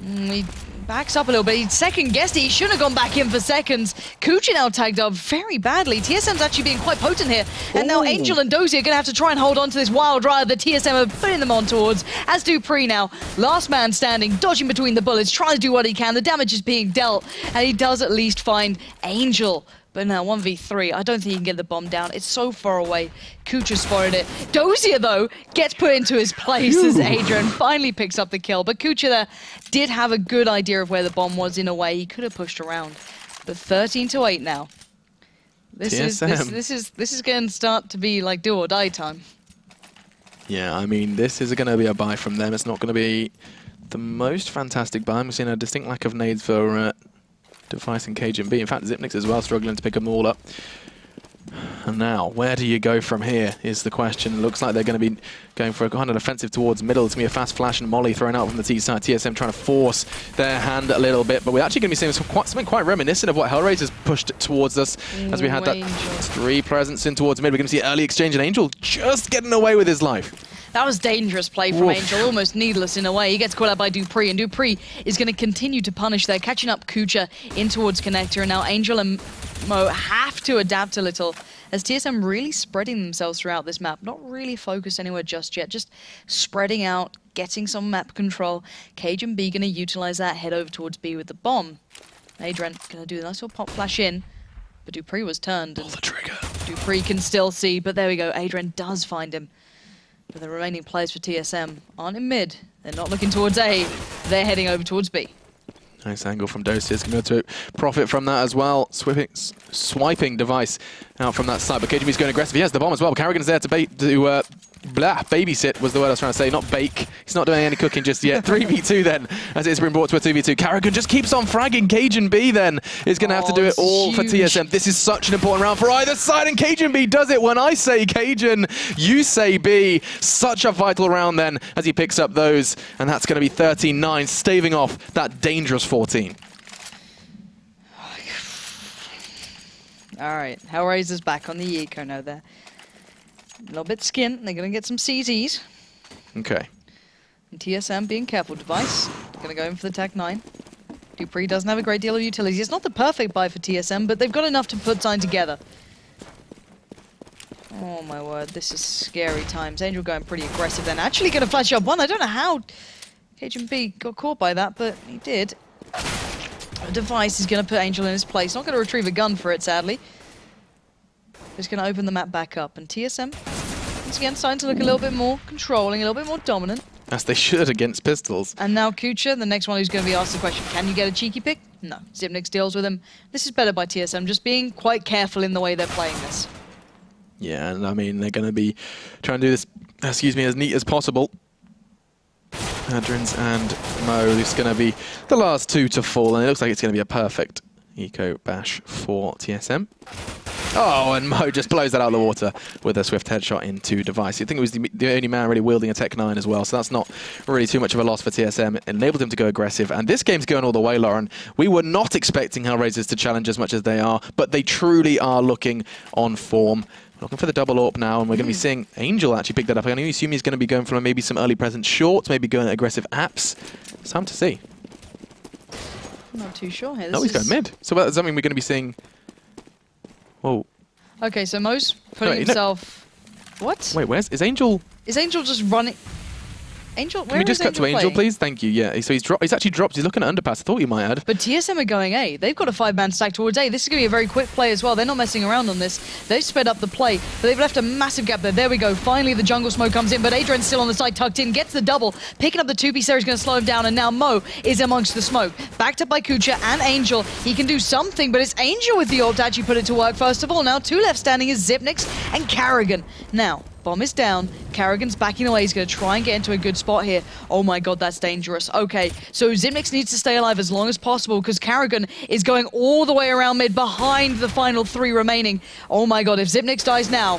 He backs up a little bit. He second-guessed it. He shouldn't have gone back in for seconds. Kucha now tagged up very badly. TSM's actually being quite potent here. And now Angel and Dozy are going to have to try and hold on to this wild ride that TSM are putting them on towards. As dupreeh now, last man standing, dodging between the bullets, trying to do what he can. The damage is being dealt, and he does at least find Angel. But now 1v3, I don't think he can get the bomb down. It's so far away. Kucha spotted it. Dozier, though, gets put into his place as Adrian finally picks up the kill. But Kucha there did have a good idea of where the bomb was in a way. He could have pushed around. But 13-8 now. This is going to start to be like do or die time. Yeah, I mean, this is going to be a buy from them. It's not going to be the most fantastic buy. We've seen a distinct lack of nades for Device and Cajun.B. In fact, Xyp9x as well, struggling to pick them all up. And now, where do you go from here is the question. It looks like they're going to be going for a kind of offensive towards middle. It's going to be a fast flash and molly thrown out from the T side. TSM trying to force their hand a little bit, but we're actually going to be seeing something quite reminiscent of what HellRaisers pushed towards us as we had that 3 presence in towards mid. We're going to see early exchange, and Angel just getting away with his life. That was dangerous play from Angel, almost needless in a way. He gets caught out by dupreeh, and dupreeh is going to continue to punish there, catching up Kucha in towards Connector, and now Angel and Mo have to adapt a little, as TSM really spreading themselves throughout this map. Not really focused anywhere just yet, just spreading out, getting some map control. Cajun.B going to utilize that, head over towards B with the bomb. Adrian going to do a nice little pop flash in, but dupreeh was turned. Pull the trigger. dupreeh can still see, but there we go. Adrian does find him. But the remaining players for TSM aren't in mid. They're not looking towards A. They're heading over towards B. Nice angle from Dozier. Going to profit from that as well. Swiping Device out from that side. But Cajun.B's going aggressive. He has the bomb as well. Carrigan's there to babysit was the word I was trying to say, not bake. He's not doing any cooking just yet. 3v2 then, as it's been brought to a 2v2. Carrigan just keeps on fragging. Cajun.B then is going to have to do it all for TSM. This is such an important round for either side, and Cajun.B does it. When I say Cajun, you say B. Such a vital round then as he picks up those, and that's going to be 13-9, staving off that dangerous 14. All right, HellRaisers back on the eco now there. A little bit skint. They're going to get some CZs. Okay. And TSM being careful. Device going to go in for the Tech 9. Dupree doesn't have a great deal of utility. It's not the perfect buy for TSM, but they've got enough to put sign together. Oh my word, this is scary times. Angel going pretty aggressive then. Actually going to flash up one. I don't know how KGB got caught by that, but he did. Device is going to put Angel in his place. Not going to retrieve a gun for it, sadly. Just going to open the map back up. And TSM, once again, starting to look a little bit more controlling, a little bit more dominant. As they should against pistols. And now Kucha, the next one who's going to be asked the question, can you get a cheeky pick? No. Zipnix deals with him. This is better by TSM, just being quite careful in the way they're playing this. Yeah, and I mean, they're going to be trying to do this, excuse me, as neat as possible. Adrins and Mo is going to be the last two to fall, and it looks like it's going to be a perfect eco bash for TSM. Oh, and Mo just blows that out of the water with a swift headshot into Device. I think it was the only man really wielding a Tech 9 as well, so that's not really too much of a loss for TSM. It enabled him to go aggressive, and this game's going all the way, Lauren. We were not expecting HellRaisers to challenge as much as they are, but they truly are looking on form. Looking for the double AWP now, and we're going to be seeing Angel actually pick that up. I assume he's going to be going for maybe some early presence shorts, maybe going aggressive apps. It's time to see. I'm not too sure here. No, he's going mid. So does that mean we're going to be seeing... Whoa. Okay, so Mo's putting himself... No. What? Wait, is Angel... Is Angel just running... Angel, where Can we just cut to Angel, playing? please? Thank you. Yeah, so he's actually dropped. He's looking at underpass. I thought you might have. But TSM are going A. They've got a 5-man stack towards A. This is going to be a very quick play as well. They're not messing around on this. They've sped up the play, but they've left a massive gap there. There we go. Finally, the jungle smoke comes in, but Adrian's still on the side, tucked in, gets the double. Picking up the 2-piece there is going to slow him down, and now Mo is amongst the smoke. Backed up by Kucha and Angel. He can do something, but it's Angel with the ult to actually put it to work first of all. Now, two left standing is Zipnix and Carrigan. Now, bomb is down. Carrigan's backing away. He's going to try and get into a good spot here. Oh my god, that's dangerous. Okay, so Zipnix needs to stay alive as long as possible because Carrigan is going all the way around mid behind the final three remaining. Oh my god, if Zipnix dies now,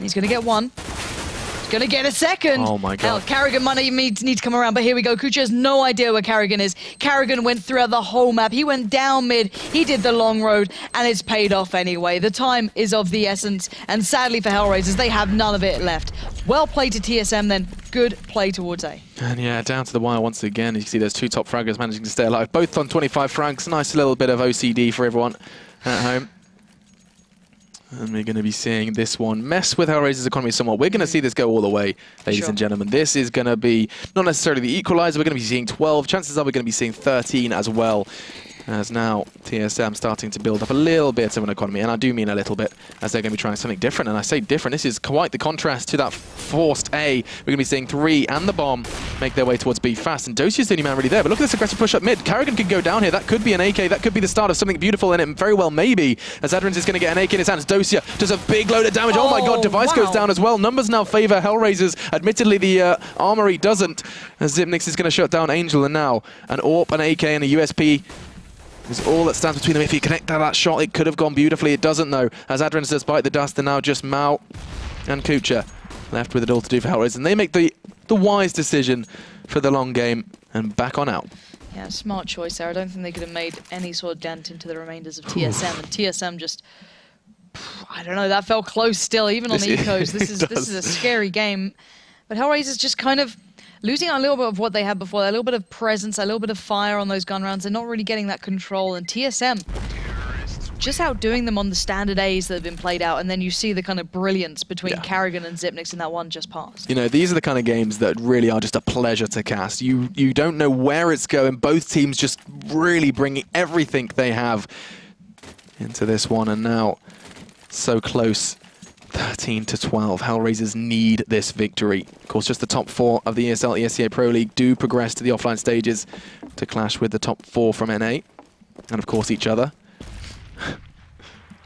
he's going to get one. He's going to get a second. Oh my god. Hell, Carrigan might need to come around, but here we go. Kucha has no idea where Carrigan is. Carrigan went throughout the whole map. He went down mid. He did the long road, and it's paid off anyway. The time is of the essence, and sadly for HellRaisers, they have none of it left. Well played to TSM then. Good play towards A. And yeah, down to the wire once again. You can see those two top fraggers managing to stay alive. Both on 25 frags. Nice little bit of OCD for everyone at home. And we're going to be seeing this one mess with HellRaisers' economy somewhat. We're going to see this go all the way, ladies and gentlemen. This is going to be not necessarily the equalizer. We're going to be seeing 12. Chances are we're going to be seeing 13 as well. As now TSM starting to build up a little bit of an economy, and I do mean a little bit, as they're going to be trying something different. And I say different, this is quite the contrast to that forced A. We're going to be seeing 3 and the bomb make their way towards B fast, and Dosia's the only man really there. But look at this aggressive push up mid. Carrigan could go down here. That could be an AK. That could be the start of something beautiful, and it very well may be, as Adrins is going to get an AK in his hands. Dosia does a big load of damage. Oh my god, Device goes down as well. Numbers now favor HellRaisers. Admittedly, the Armory doesn't, as Zipnix is going to shut down Angel, and now an AWP, an AK, and a USP is all that stands between them. If he connected that shot, it could have gone beautifully. It doesn't, though, as Adrins does bite the dust, and now just Mao and Kucha left with it all to do for HellRaisers. And they make the wise decision for the long game and back on out. Yeah, smart choice there. I don't think they could have made any sort of dent into the remainders of TSM. And TSM just, I don't know, that felt close still, even on the ecos. This is a scary game. But HellRaisers just kind of losing a little bit of what they had before, a little bit of presence, a little bit of fire on those gun rounds. They're not really getting that control, and TSM just outdoing them on the standard A's that have been played out, and then you see the kind of brilliance between Carrigan and Zipnix in that one just passed. You know, these are the kind of games that really are just a pleasure to cast. You don't know where it's going. Both teams just really bringing everything they have into this one, and now so close. 13 to 12. HellRaisers need this victory. Of course, just the top 4 of the ESL ESEA Pro League do progress to the offline stages to clash with the top 4 from NA, and of course each other.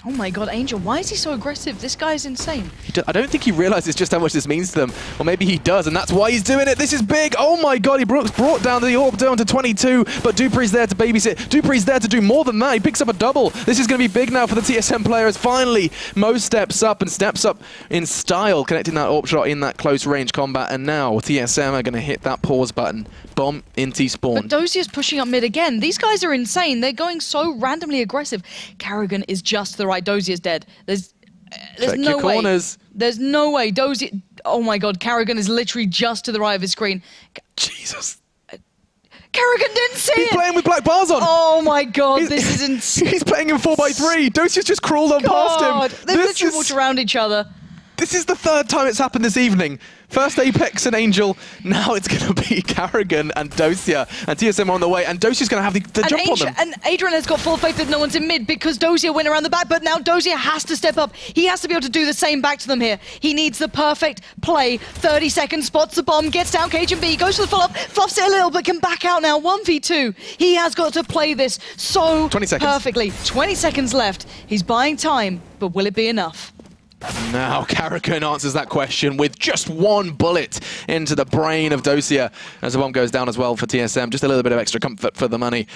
Oh my god, Angel, why is he so aggressive? This guy is insane. I don't think he realizes just how much this means to them. Or maybe he does, and that's why he's doing it. This is big. Oh my god, he brought down the AWP down to 22, but Dupree's there to babysit. Dupree's there to do more than that. He picks up a double. This is going to be big now for the TSM players. Finally, Mo steps up in style, connecting that AWP shot in that close range combat, and now TSM are going to hit that pause button. Bomb into spawn. But Dosia's pushing up mid again. These guys are insane. They're going so randomly aggressive. Carrigan is just the right. Dozier's dead. There's Check no your way. corners. There's no way. Dozier... Oh my god, Carrigan is literally just to the right of his screen. Jesus. Carrigan didn't see it! He's playing with black bars on! Oh my god, this is insane. He's playing in 4x3! Dozier's just crawled on past him! They've literally walked around each other. This is the third time it's happened this evening. First Apex and Angel, now it's going to be Carrigan and Dozier. And TSM are on the way, and Dozier's going to have the jump on them. And Adrian has got full faith that no one's in mid because Dozier went around the back, but now Dozier has to step up. He has to be able to do the same back to them here. He needs the perfect play. 30 seconds, spots the bomb, gets down KGB, goes for the follow-up, fluffs it a little, but can back out now. 1v2. He has got to play this so 20 seconds. Perfectly. 20 seconds left. He's buying time, but will it be enough? Now Carrigan answers that question with just one bullet into the brain of Dozier as the bomb goes down as well for TSM. Just a little bit of extra comfort for the money.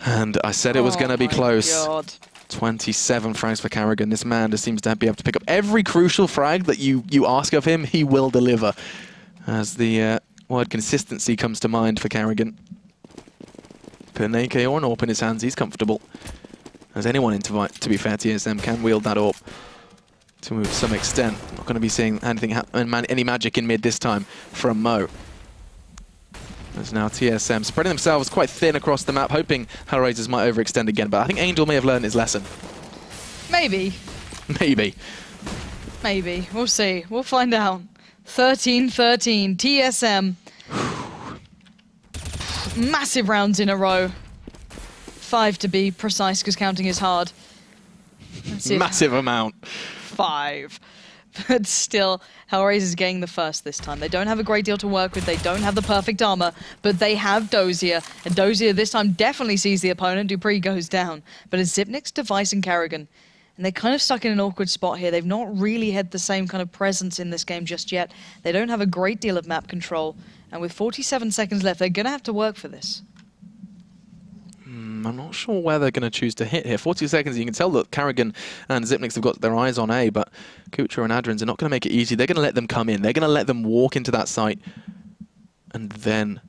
And I said it was going to be close. God. 27 frags for Carrigan. This man just seems to be able to pick up every crucial frag that you ask of him. He will deliver. As the word consistency comes to mind for Carrigan. Put an AK or an AWP in his hands, he's comfortable. As anyone, to be fair, TSM can wield that AWP to some extent. Not going to be seeing anything any magic in mid this time from Mo. As now TSM spreading themselves quite thin across the map, hoping HellRaisers might overextend again. But I think Angel may have learned his lesson. Maybe. Maybe. Maybe. We'll see. We'll find out. 13-13. TSM. Massive rounds in a row. 5 to be precise, because counting is hard. Massive amount. 5. But still, HellRaisers getting the first this time. They don't have a great deal to work with. They don't have the perfect armor, but they have Dozier. And Dozier this time definitely sees the opponent. Dupree goes down. But it's Zipnik's, Device, and Carrigan. And they're kind of stuck in an awkward spot here. They've not really had the same kind of presence in this game just yet. They don't have a great deal of map control. And with 47 seconds left, they're going to have to work for this. I'm not sure where they're going to choose to hit here. 40 seconds, you can tell that Carrigan and Zipnik's have got their eyes on A, but Kucha and Adrens are not going to make it easy. They're going to let them come in. They're going to let them walk into that site. And then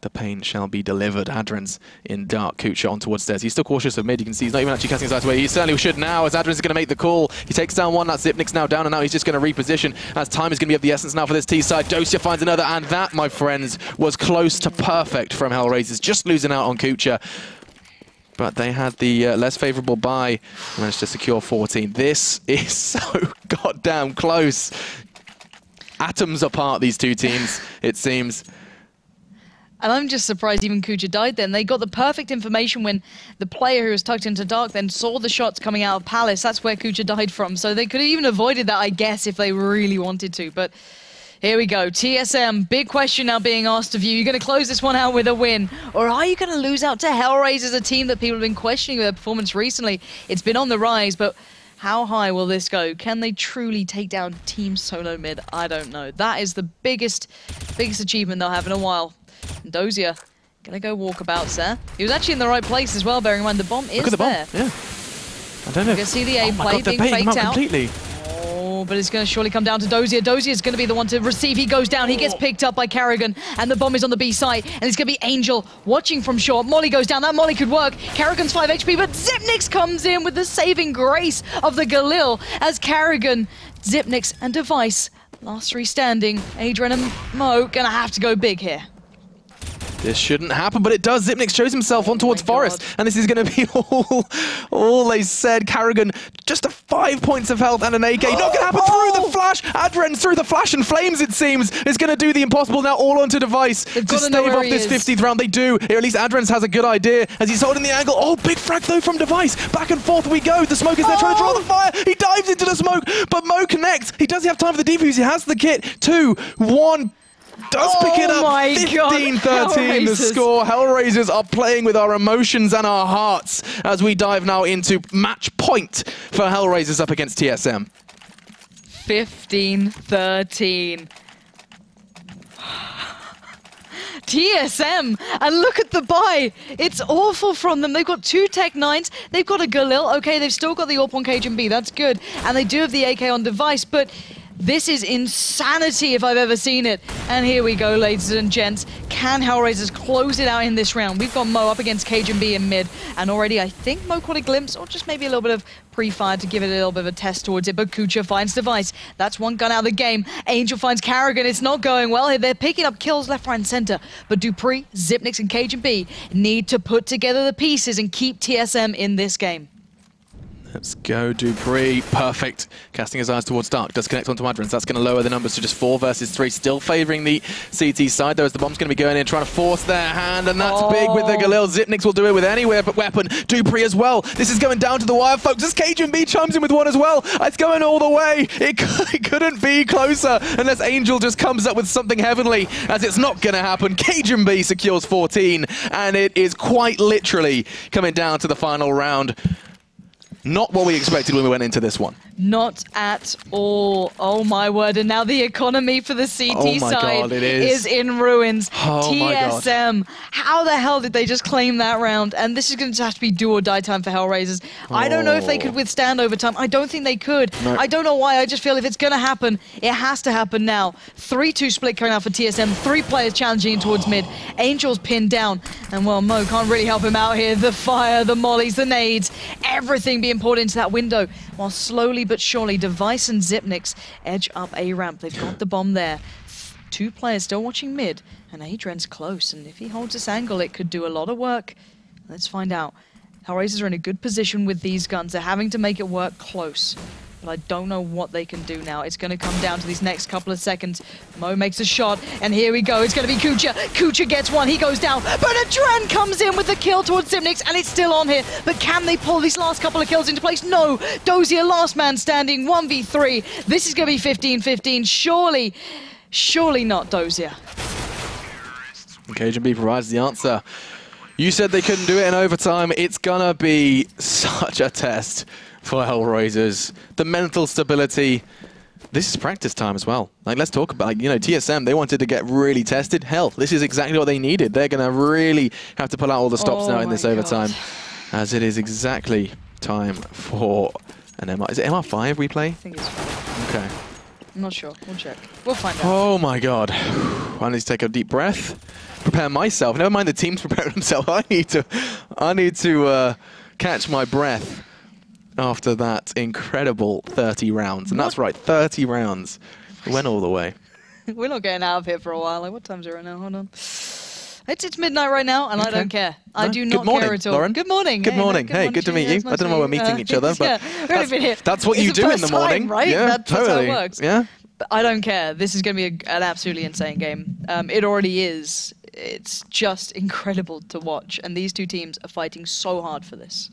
the pain shall be delivered. Adrens in dark, Kucha on towards stairs. He's still cautious of mid. You can see he's not even actually casting his eyes away. He certainly should now, as Adrens is going to make the call. He takes down one. That's Zipnik's now down, and now he's just going to reposition, as time is going to be of the essence now for this T side. Dozier finds another, and that, my friends, was close to perfect from HellRaisers. Just losing out on Kucha. But they had the less favourable buy, managed to secure 14. This is so goddamn close. Atoms apart, these two teams, it seems. And I'm just surprised even Kucha died then. They got the perfect information when the player who was tucked into dark then saw the shots coming out of Palace. That's where Kucha died from. So they could have even avoided that, I guess, if they really wanted to. But here we go. TSM, big question now being asked of you. You're going to close this one out with a win, or are you going to lose out to HellRaisers, a team that people have been questioning their performance recently? It's been on the rise, but how high will this go? Can they truly take down Team Solo Mid? I don't know. That is the biggest achievement they'll have in a while. And Dozier going to go walkabouts there. He was actually in the right place as well, bearing in mind the bomb is Look at the there. Bomb. Yeah. I don't know. You can see the A play being faked faked out. Completely. But it's going to surely come down to Dozier. Dozier is going to be the one to receive. He goes down. He gets picked up by Carrigan. And the bomb is on the B site. And it's going to be Angel watching from short. Molly goes down. That Molly could work. Carrigan's 5 HP. But Zipnik's comes in with the saving grace of the Galil. As Carrigan, Zipnik's, and Device, last 3 standing. Adrian and Mo going to have to go big here. This shouldn't happen, but it does. Zipnik shows himself on towards Forest, and this is going to be all they said. Carrigan, just 5 points of health and an AK. Not going to happen through the flash. Adrens through the flash and flames, it seems, is going to do the impossible now, all onto Device to stave off this 50th round. They do. Or at least Adrens has a good idea as he's holding the angle. Oh, big frag though from Device. Back and forth we go. The smoke is there trying to draw the fire. He dives into the smoke, but Mo connects. He does have time for the defuse. He has the kit. 2, 1. Does pick it up. 15-13 the score. HellRaisers are playing with our emotions and our hearts as we dive now into match point for HellRaisers up against TSM. 15-13. TSM, and look at the buy. It's awful from them. They've got 2 Tech 9s. They've got a Galil. Okay, they've still got the AWP on KGB. That's good. And they do have the AK on Device, but This is insanity if I've ever seen it. And here we go, ladies and gents. Can HellRaisers close it out in this round? We've got Mo up against KGB in mid, and already I think Mo caught a glimpse, or just maybe a little bit of pre-fire to give it a little bit of a test towards it, but Kucha finds Device. That's one gun out of the game. Angel finds Karrigan. It's not going well here. They're picking up kills left, right, and center, but Dupree, Zipnix, and KGB need to put together the pieces and keep TSM in this game. Let's go, Dupree. Perfect. Casting his eyes towards Dark. Does connect onto Adrens. That's going to lower the numbers to just 4 versus 3. Still favoring the CT side, though, as the bomb's going to be going in, trying to force their hand, and that's big with the Galil. Zipnix will do it with any weapon. Dupree as well. This is going down to the wire, folks. As KGB chimes in with one as well. It's going all the way. It couldn't be closer unless Angel just comes up with something heavenly, as it's not going to happen. KGB secures 14, and it is quite literally coming down to the final round. Not what we expected when we went into this one. Not at all. Oh my word. And now the economy for the CT side is in ruins. Oh TSM. How the hell did they just claim that round? And this is going to have to be do or die time for HellRaisers. I don't know if they could withstand overtime. I don't think they could. No. I don't know why. I just feel if it's going to happen, it has to happen now. 3-2 split going out for TSM. 3 players challenging towards mid. Angel's pinned down. And well, Mo can't really help him out here. The fire, the mollies, the nades, everything being poured into that window, while slowly but surely Device and Zipnix edge up a ramp. They've got the bomb there. 2 players still watching mid, and Adrian's close, and if he holds this angle, it could do a lot of work. Let's find out. HellRaisers are in a good position with these guns. They're having to make it work close, but I don't know what they can do now. It's going to come down to these next couple of seconds. Mo makes a shot, and here we go. It's going to be Kucha. Kucha gets one. He goes down, but Adran comes in with the kill towards Zipnix, and it's still on here. But can they pull these last couple of kills into place? No. Dozier, last man standing, 1v3. This is going to be 15-15. Surely not, Dozier. KGB provides the answer. You said they couldn't do it in overtime. It's going to be such a test for HellRaisers. The mental stability. This is practice time as well. Like, let's talk about, you know, TSM, they wanted to get really tested. Hell, this is exactly what they needed. They're going to really have to pull out all the stops now in this overtime, as it is exactly time for an MR. Is it MR5 we play? I think it's 5. Okay. I'm not sure. We'll check. We'll find out. Oh my god. I need to take a deep breath. Prepare myself. Never mind the team's preparing themselves. I need to catch my breath after that incredible 30 rounds. And that's right, 30 rounds. It went all the way. We're not getting out of here for a while. Like, what time's it right now? Hold on. It's midnight right now, and I don't care. I do not care at all. Lauren. Good morning. Good morning. Hey, good to meet you. I don't know why we're meeting each other, but that's what you do in the morning, right? Yeah, that's how it works. Yeah. But I don't care. This is going to be an absolutely insane game. It already is. It's just incredible to watch, and these 2 teams are fighting so hard for this.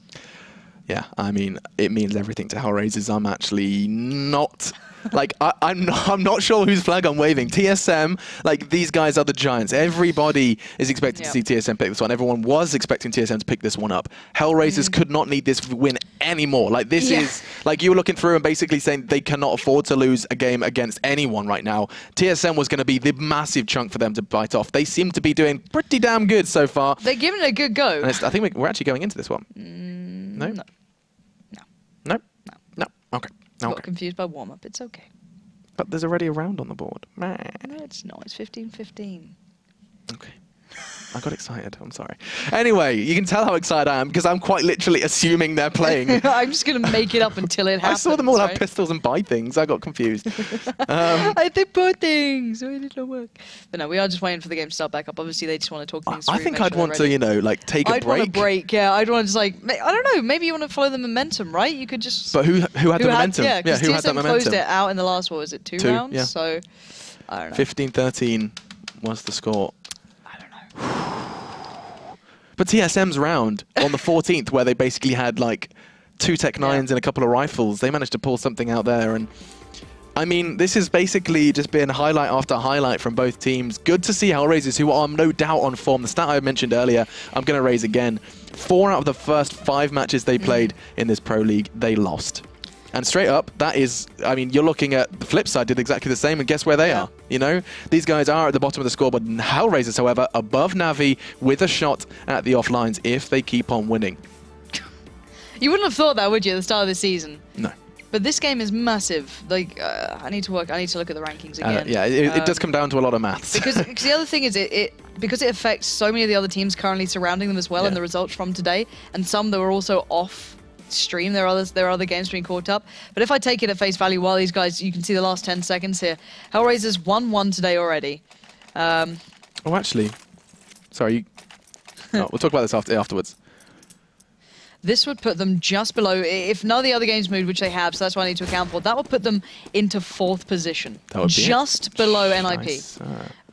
Yeah, I mean, it means everything to HellRaisers. I'm actually not... Like, I'm not sure whose flag I'm waving. TSM, like, these guys are the giants. Everybody is expecting to see TSM pick this one. Everyone was expecting TSM to pick this one up. HellRaisers could not need this win anymore. Like, this is... Like, you were looking through and basically saying they cannot afford to lose a game against anyone right now. TSM was going to be the massive chunk for them to bite off. They seem to be doing pretty damn good so far. They're giving it a good go. And I think we're actually going into this one. No? No. No? No. Okay. Got confused by warm-up. It's okay. But there's already a round on the board. No, it's not. It's 15-15. Okay. I got excited. I'm sorry. Anyway, you can tell how excited I am because I'm quite literally assuming they're playing. I'm just going to make it up until it happens. I saw them all have pistols and buy things. I got confused. I did buy things. So it didn't work. But no, we are just waiting for the game to start back up. Obviously, they just want to talk things through. I think I'd want to, you know, like take a break. I'd want a break, yeah. I'd want to just like, I don't know, maybe you want to follow the momentum, right? You could just... But who had the momentum? Yeah, because who had that momentum? closed it out in the last, what was it, 2 rounds? Yeah. So, I don't know. 15-13 was the score. But TSM's round on the 14th, where they basically had like 2 Tech 9s and a couple of rifles, they managed to pull something out there. And I mean, this has basically just been highlight after highlight from both teams. Good to see HellRaisers, who are no doubt on form. The stat I mentioned earlier, I'm going to raise again. 4 out of the first 5 matches they played in this Pro League, they lost. And straight up, that is, I mean, you're looking at the flip side, did exactly the same, and guess where they are? You know, these guys are at the bottom of the scoreboard. HellRaisers, however, above Navi with a shot at the offlines if they keep on winning. You wouldn't have thought that, would you, at the start of the season? No. But this game is massive. Like, I need to look at the rankings again. Yeah, it does come down to a lot of maths. Because the other thing is, because it affects so many of the other teams currently surrounding them as well, and the results from today, and some that were also off stream. There are other games being caught up. But if I take it at face value, while these guys, you can see the last 10 seconds here. HellRaisers 1-1 today already. Oh, actually, sorry. We'll talk about this afterwards. This would put them just below, if none of the other games moved, which they have, so that's what I need to account for, that would put them into 4th position. That would be just below NIP. Nice.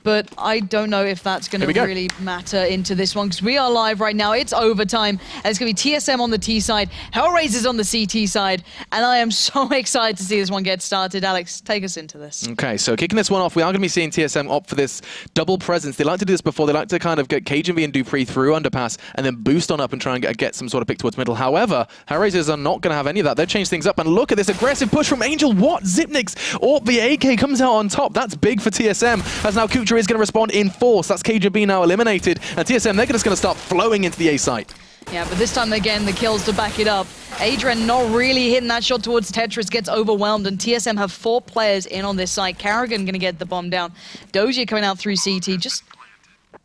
But I don't know if that's going to really matter into this one, because we are live right now. It's overtime, and it's going to be TSM on the T side, HellRaisers on the CT side, and I am so excited to see this one get started. Alex, take us into this. Okay, so kicking this one off, we are going to be seeing TSM opt for this double presence. They like to do this before. They like to kind of get Cajun and dupreeh through underpass, and then boost on up and try and get some sort of pick towards middle. However, HellRaisers are not going to have any of that. They've changed things up, and look at this aggressive push from Angel. What? Zipnix or the AK comes out on top. That's big for TSM, as now Kucha is going to respond in force. That's KJB now eliminated, and TSM, they're just going to start flowing into the A site. Yeah, but this time again, the kills to back it up. Adrian not really hitting that shot towards Tetris, gets overwhelmed, and TSM have 4 players in on this site. Carrigan going to get the bomb down. Dozier coming out through CT, just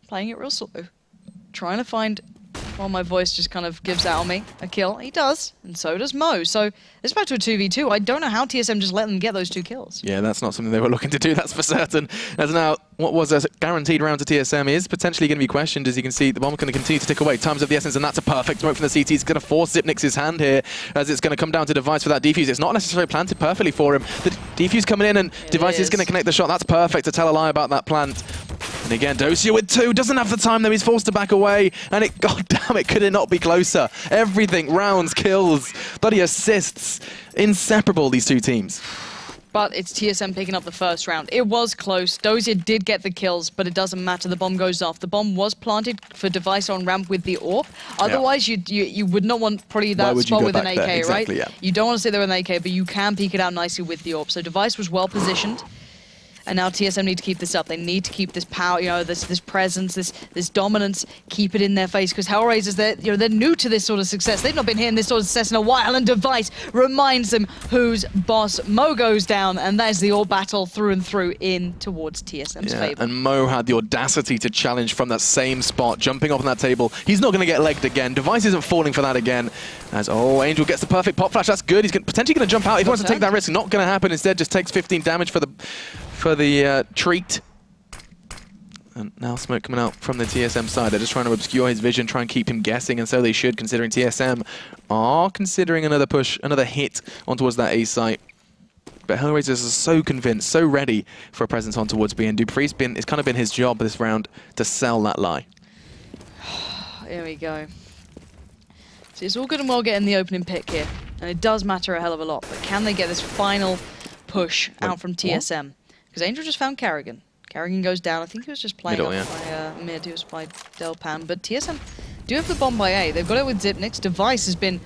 playing it real slow. Trying to find... Well, my voice just kind of gives out on me a kill. He does, and so does Mo. So it's back to a 2v2. I don't know how TSM just let them get those 2 kills. Yeah, that's not something they were looking to do, that's for certain. As now, what was a guaranteed round to TSM is potentially going to be questioned. As you can see, the bomb going to continue to tick away. Time's of the essence, and that's a perfect smoke from the CT. It's going to force Zipnix's hand here, as it's going to come down to Device for that defuse. It's not necessarily planted perfectly for him. The defuse coming in, and Device is going to connect the shot. That's perfect to tell a lie about that plant. And again, Dozier with 2, doesn't have the time though, he's forced to back away, and it, goddamn it, could it not be closer? Everything, rounds, kills, bloody assists, inseparable, these 2 teams. But it's TSM picking up the first round. It was close. Dozier did get the kills, but it doesn't matter. The bomb goes off. The bomb was planted for Device on ramp with the AWP. Otherwise, you would not want probably that spot with an AK, exactly, right? You don't want to sit there with an AK, but you can peek it out nicely with the AWP. So Device was well positioned. And now TSM need to keep this up. They need to keep this power, this presence, this dominance, keep it in their face. Because HellRaisers, they're new to this sort of success. They've not been hitting this sort of success in a while. And Device reminds them who's boss. Mo goes down, and there's the all battle through and through in towards TSM's favor. And Mo had the audacity to challenge from that same spot, jumping off on that table. He's not going to get legged again. Device isn't falling for that again. As Angel gets the perfect pop flash. That's good. He's potentially going to jump out. If he wants to take that risk, not going to happen. Instead, just takes 15 damage for the treat. And now smoke coming out from the TSM side. They're just trying to obscure his vision, try and keep him guessing, and so they should, considering TSM are considering another push, another hit on towards that A site. But HellRaisers are so convinced, so ready for a presence on towards B, and dupreeh's it's kind of been his job this round to sell that lie. Here we go. So it's all good and well getting the opening pick here, and it does matter a hell of a lot, but can they get this final push out from TSM? Because Angel just found Carrigan. Carrigan goes down. I think he was just playing middle, by mid. He was by Delpan. But TSM do have the bomb by A. They've got it with Zipnix. Device has been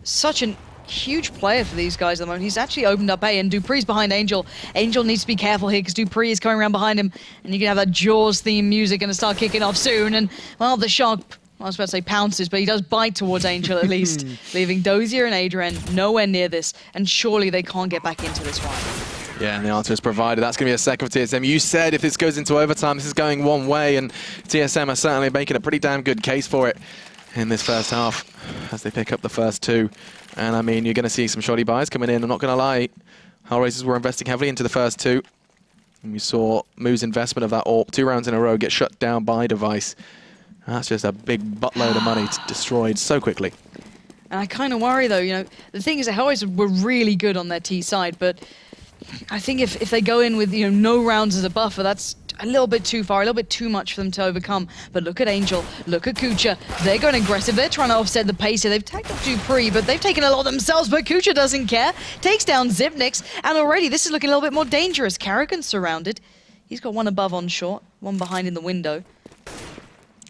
such a huge player for these guys at the moment. He's actually opened up A, and dupreeh's behind Angel. Angel needs to be careful here because dupreeh is coming around behind him, and you can have that Jaws theme music going to start kicking off soon. And, well, the shark, I was about to say pounces, but he does bite towards Angel at least, leaving Dozier and Adrian nowhere near this, and surely they can't get back into this one. Yeah, and the answer is provided. That's going to be a second for TSM. You said if this goes into overtime, this is going one way, and TSM are certainly making a pretty damn good case for it in this first half as they pick up the first 2. And, I mean, you're going to see some shoddy buys coming in. I'm not going to lie. HellRaisers were investing heavily into the first 2. And we saw Moo's investment of that AWP 2 rounds in a row get shut down by Device. That's just a big buttload of money destroyed so quickly. And I kind of worry, though. The thing is that HellRaisers were really good on their T side, but I think if they go in with no rounds as a buffer, that's a little bit too far, a little bit too much for them to overcome. But look at Angel, look at Kucha. They're going aggressive. They're trying to offset the pace here. They've tagged up dupreeh, but they've taken a lot themselves. But Kucha doesn't care. Takes down Zipnix, and already this is looking a little bit more dangerous. Carrigan's surrounded. He's got one above on short, one behind in the window.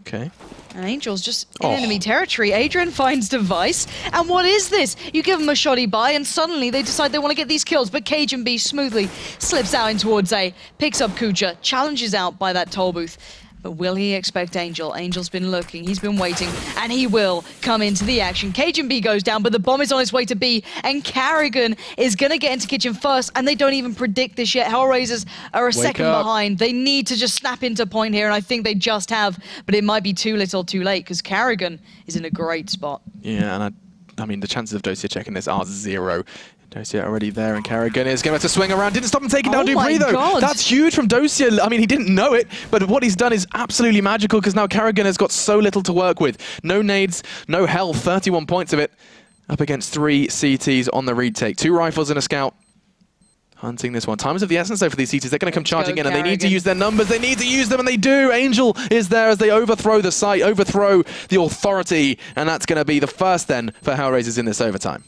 Okay. And Angel's just in enemy territory. Adrian finds Device. And what is this? You give them a shoddy buy, and suddenly they decide they want to get these kills. But KJB smoothly slips out in towards A, picks up Kucha, challenges out by that toll booth. But will he expect Angel? Angel's been looking, he's been waiting, and he will come into the action. KGB goes down, but the bomb is on its way to B, and Carrigan is going to get into Kitchen first, and they don't even predict this yet. HellRaisers are a second behind. They need to just snap into point here, and I think they just have, but it might be too little too late, because Carrigan is in a great spot. Yeah, and I mean, the chances of Dosia checking this are 0. Dosia already there, and Carrigan is going to have to swing around. Didn't stop him taking down dupreeh, though. God. That's huge from Dosia. I mean, he didn't know it, but what he's done is absolutely magical, because now Carrigan has got so little to work with. No nades, no health, 31 points of it, up against 3 CTs on the retake. 2 rifles and a scout. Hunting this one. Time is of the essence, though, for these CTs. They're going to come charging in, and they need to use their numbers. They need to use them, and they do. Angel is there as they overthrow the site, overthrow the authority, and that's going to be the first, then, for HellRaisers in this overtime.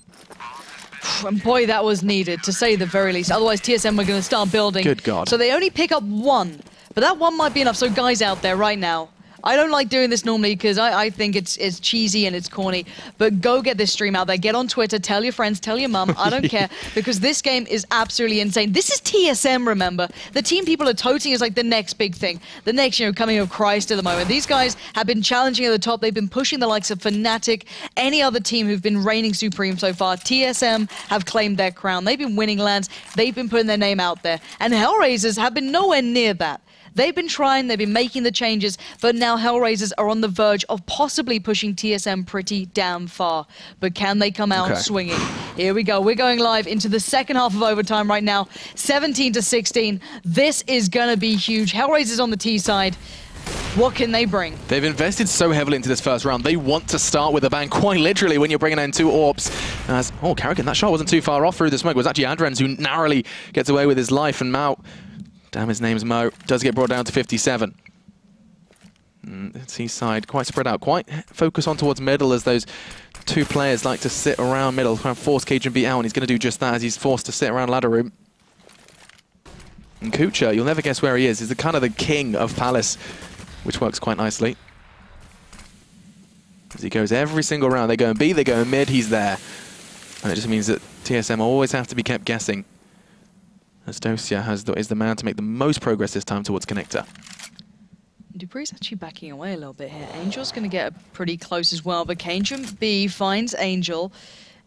And boy, that was needed, to say the very least. Otherwise, TSM were going to start building. Good God. So they only pick up 1. But that 1 might be enough. So guys out there right now, I don't like doing this normally because I think it's cheesy and it's corny, but go get this stream out there. Get on Twitter, tell your friends, tell your mum. I don't care, because this game is absolutely insane. This is TSM, remember? The team people are toting is like the next big thing. The next, coming of Christ at the moment. These guys have been challenging at the top. They've been pushing the likes of Fnatic, any other team who've been reigning supreme so far. TSM have claimed their crown. They've been winning lands. They've been putting their name out there. And HellRaisers have been nowhere near that. They've been trying, they've been making the changes, but now HellRaisers are on the verge of possibly pushing TSM pretty damn far. But can they come out swinging? Here we go. We're going live into the second half of overtime right now. 17-16. This is going to be huge. HellRaisers on the T side. What can they bring? They've invested so heavily into this first round. They want to start with a bang, quite literally, when you're bringing in 2 AWPs. As, Carrigan, that shot wasn't too far off through the smoke. It was actually Adrens who narrowly gets away with his life, and Mao, damn, his name's Mo, does get brought down to 57. Seaside quite spread out, quite focus on towards middle, as those 2 players like to sit around middle, trying to force KGB out, and he's going to do just that as he's forced to sit around ladder room. And Kucha, you'll never guess where he is. He's the kind of the king of Palace, which works quite nicely. As he goes every single round, they go in B, they go in mid, he's there. And it just means that TSM always have to be kept guessing, as dupreeh is the man to make the most progress this time towards connector. dupreeh's actually backing away a little bit here. Angel's going to get pretty close as well, but KGB finds Angel,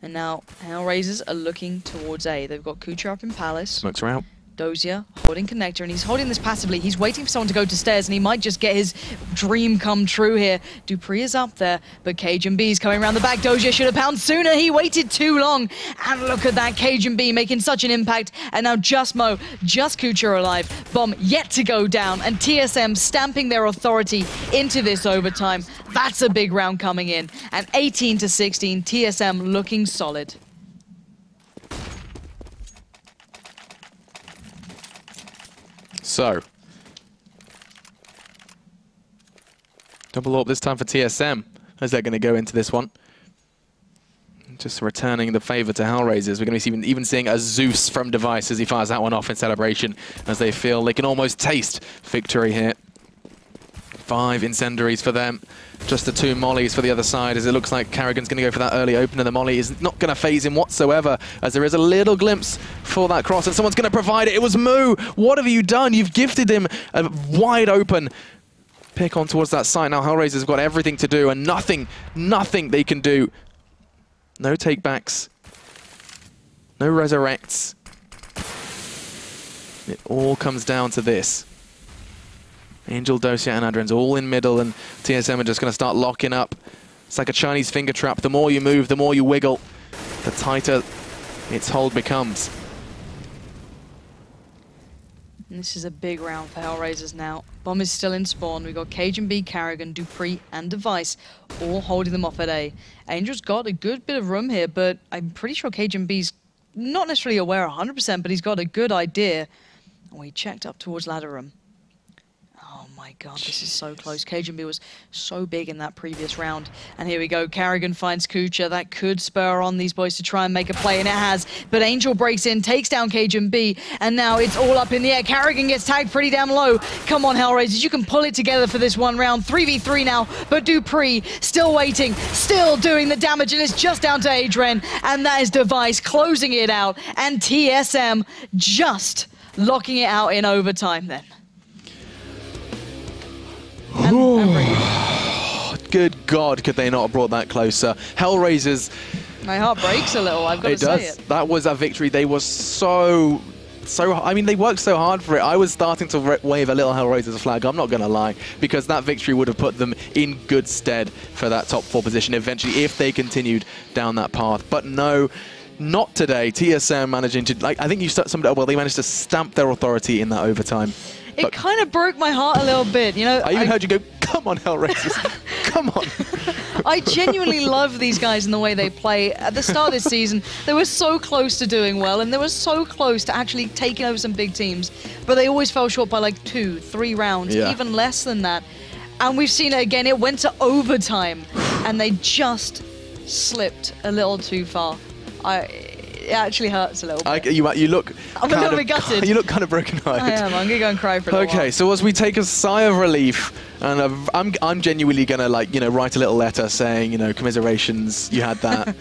and now HellRaisers are looking towards A. They've got Kucha up in Palace. Smokes are out. Dosia holding connector, and he's holding this passively. He's waiting for someone to go to stairs, and he might just get his dream come true here. dupreeh is up there, but KGB's coming around the back. Dosia should have pounced sooner. He waited too long, and look at that, KGB making such an impact. And now just Mo, just Kucha alive. Bomb yet to go down, and TSM stamping their authority into this overtime. That's a big round coming in, and 18-16, TSM looking solid. So, double AWP this time for TSM, as they're going to go into this one. Just returning the favor to HellRaisers. We're going to be even seeing a Zeus from Device as he fires that one off in celebration, as they feel they can almost taste victory here. 5 incendiaries for them. Just the 2 mollies for the other side, as it looks like Carrigan's going to go for that early opener. The molly is not going to phase him whatsoever, as there is a little glimpse for that cross, and someone's going to provide it. It was Moo. What have you done? You've gifted him a wide open pick on towards that side. Now HellRaisers have got everything to do, and nothing they can do. No takebacks. No resurrects. It all comes down to this. Angel, Dosia, and Adrens all in middle, and TSM are just going to start locking up. It's like a Chinese finger trap. The more you move, the more you wiggle, the tighter its hold becomes. And this is a big round for HellRaisers now. Bomb is still in spawn. We've got KGB, Carrigan, dupreeh, and Device all holding them off at A. Angel's got a good bit of room here, but I'm pretty sure KGB's not necessarily aware 100%, but he's got a good idea. Oh, he checked up towards ladder room. Oh my god, this is so close. KGB was so big in that previous round. And here we go, Carrigan finds Kucha. That could spur on these boys to try and make a play, and it has. But Angel breaks in, takes down KGB, and now it's all up in the air. Carrigan gets tagged pretty damn low. Come on, HellRaisers, you can pull it together for this one round. 3v3 now, but dupreeh still waiting, still doing the damage, and it's just down to Adren. And that is Device closing it out, and TSM just locking it out in overtime then. and Brave. Good God, could they not have brought that closer? HellRaisers. My heart breaks a little, I've got to say it. That was a victory. They were so, I mean, they worked so hard for it. I was starting to wave a little HellRaisers flag, I'm not going to lie, because that victory would have put them in good stead for that top 4 position eventually if they continued down that path. But no, not today. TSM managing to, like, I think you summed it up well, they managed to stamp their authority in that overtime. It kind of broke my heart a little bit, you know. I even heard you go, come on, HellRaisers, come on. I genuinely love these guys and the way they play. At the start of this season, they were so close to doing well, and they were so close to actually taking over some big teams, but they always fell short by like 2, 3 rounds, even less than that. And we've seen it again. It went to overtime, and they just slipped a little too far. It actually hurts a little bit. You look I'm a little bit gutted. You look kind of broken-hearted. I am. I'm going to go and cry for a little while. Okay, so as we take a sigh of relief, and I'm genuinely going to, like, you know, write a little letter saying, you know, commiserations, you had that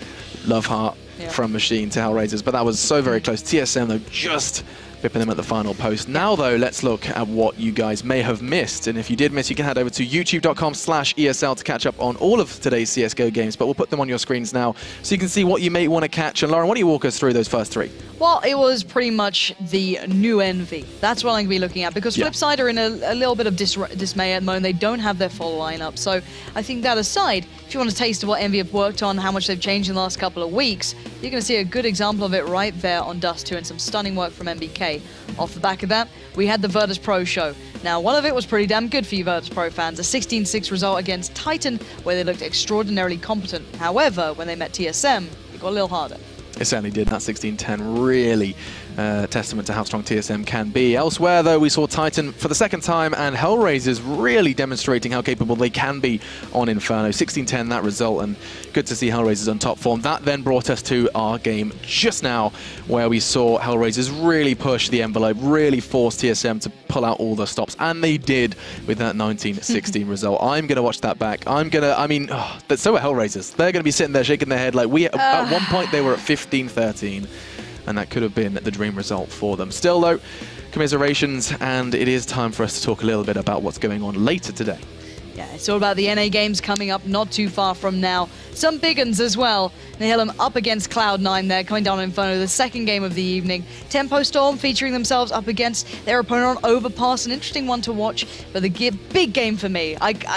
love heart from Machine to HellRaisers, but that was so very close. TSM, though, just whipping them at the final post. Now, though, let's look at what you guys may have missed. And if you did miss, you can head over to youtube.com/ESL to catch up on all of today's CSGO games. But we'll put them on your screens now so you can see what you may want to catch. And Lauren, why don't you walk us through those first 3? Well, it was pretty much the new Envy. That's what I'm going to be looking at, because Flipside are in a little bit of dismay at the moment. They don't have their full lineup. So I think that aside, if you want a taste of what Envy have worked on, how much they've changed in the last couple of weeks, you're going to see a good example of it right there on Dust 2 and some stunning work from MBK. Off the back of that, we had the Virtus Pro show. Now, one of it was pretty damn good for you Virtus Pro fans, a 16-6 result against Titan, where they looked extraordinarily competent. However, when they met TSM, it got a little harder. It certainly did. That 16-10 really testament to how strong TSM can be. Elsewhere, though, we saw Titan for the second time, and HellRaisers really demonstrating how capable they can be on Inferno. 16-10, that result, and good to see HellRaisers on top form. That then brought us to our game just now, where we saw HellRaisers really push the envelope, really force TSM to pull out all the stops, and they did with that 19-16 result. I'm going to watch that back. So are HellRaisers. They're going to be sitting there shaking their head like at one point they were at 15-13. And that could have been the dream result for them. Still, though, commiserations, and it is time for us to talk a little bit about what's going on later today. Yeah, it's all about the NA games coming up not too far from now. Some big uns as well. Nihilum up against Cloud9 there, coming down on Inferno, the second game of the evening. Tempo Storm featuring themselves up against their opponent on Overpass, an interesting one to watch, but the big game for me.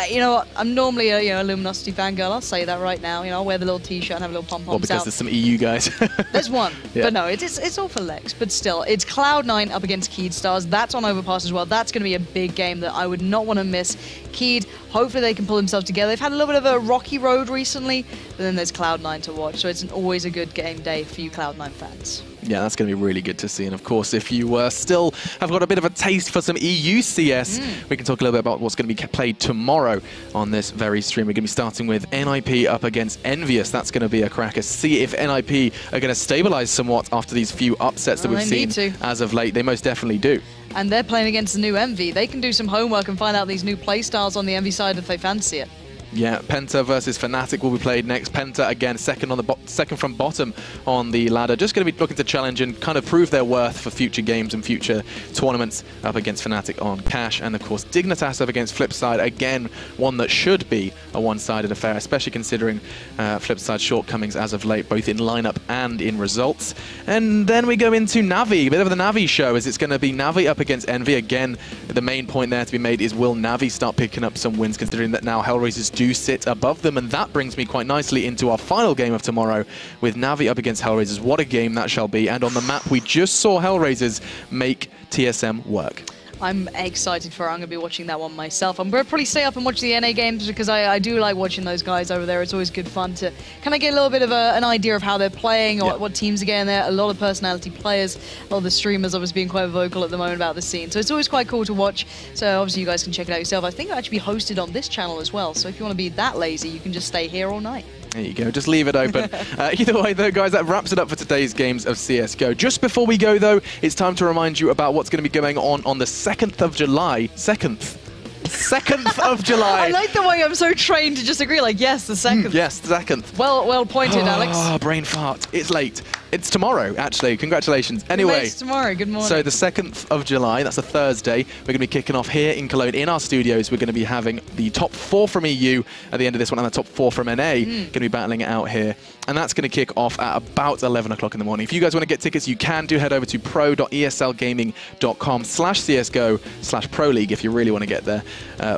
You know, I'm normally a Luminosity fangirl, I'll say that right now. You know, I'll wear the little t-shirt and have a little pom-poms Well, because there's some EU guys. There's one, but no, it's all for Lex. But still, it's Cloud9 up against Keedstars. That's on Overpass as well. That's going to be a big game that I would not want to miss. Keed, hopefully they can pull themselves together. They've had a little bit of a rocky road recently, but then there's Cloud9 to watch, so it's always a good game day for you Cloud9 fans. Yeah, that's going to be really good to see. And of course, if you still have got a bit of a taste for some EU CS, we can talk a little bit about what's going to be played tomorrow on this very stream. We're going to be starting with NIP up against Envious. That's going to be a cracker. See if NIP are going to stabilize somewhat after these few upsets that we've seen as of late. They most definitely do. And they're playing against the new Envy. They can do some homework and find out these new playstyles on the Envy side if they fancy it. Yeah, Penta versus Fnatic will be played next. Penta, again, second from bottom on the ladder. Just going to be looking to challenge and kind of prove their worth for future games and future tournaments up against Fnatic on Cash. And, of course, Dignitas up against Flipside. Again, one that should be a one-sided affair, especially considering Flipside's shortcomings as of late, both in lineup and in results. And then we go into Navi. A bit of the Navi show, as it's going to be Navi up against Envy. Again, the main point there to be made is, will Navi start picking up some wins, considering that now HellRaisers do sit above them? And that brings me quite nicely into our final game of tomorrow with Navi up against HellRaisers. What a game that shall be. And on the map, we just saw HellRaisers make TSM work. I'm excited for it. I'm going to be watching that one myself. I'm going to probably stay up and watch the NA games because I do like watching those guys over there. It's always good fun to kind of get a little bit of an idea of how they're playing or what teams are getting there. A lot of personality players, a lot of the streamers obviously being quite vocal at the moment about the scene. So it's always quite cool to watch. So obviously you guys can check it out yourself. I think it'll actually be hosted on this channel as well. So if you want to be that lazy, you can just stay here all night. There you go, just leave it open. Either way, though, guys, that wraps it up for today's games of CSGO. Just before we go, though, it's time to remind you about what's going to be going on the 2nd of July. 2nd of July. I like the way I'm so trained to just agree, like, yes, the 2nd. Yes, the 2nd. Well pointed, Alex. Oh, brain fart. It's late. It's tomorrow, actually. Congratulations. Anyway, it's tomorrow. Good morning. So the 2nd of July, that's a Thursday, we're going to be kicking off here in Cologne in our studios. We're going to be having the top 4 from EU at the end of this one and the top 4 from NA going to be battling it out here. And that's going to kick off at about 11 o'clock in the morning. If you guys want to get tickets, you can do head over to pro.eslgaming.com/CSGO/Pro League if you really want to get there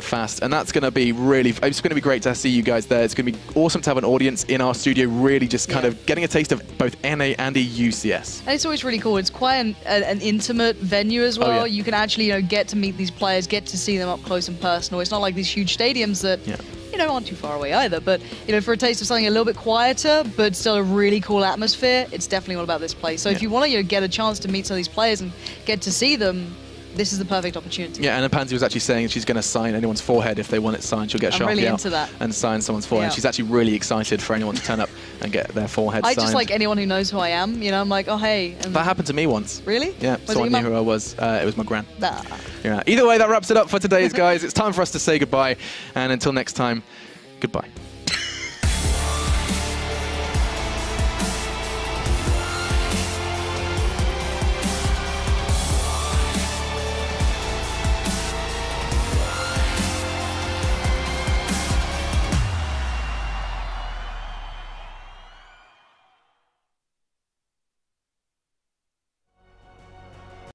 fast. And that's going to be it's going to be great to see you guys there. It's going to be awesome to have an audience in our studio, really just kind of getting a taste of both NA and EU CS. And it's always really cool. It's quite an intimate venue as well. You can actually get to meet these players, get to see them up close and personal. It's not like these huge stadiums that aren't too far away either. But for a taste of something a little bit quieter, but still a really cool atmosphere, it's definitely all about this place. So if you want to get a chance to meet some of these players and get to see them, this is the perfect opportunity. Yeah, and Pansy was actually saying she's going to sign anyone's forehead if they want it signed. She'll get Sharpie out and sign someone's forehead. She's actually really excited for anyone to turn up and get their forehead signed. I just like anyone who knows who I am. I'm like, oh, hey. And that happened to me once. Really? Yeah, someone knew who I was. It was my gran. Nah. Yeah. Either way, that wraps it up for today's guys. It's time for us to say goodbye. And until next time, goodbye.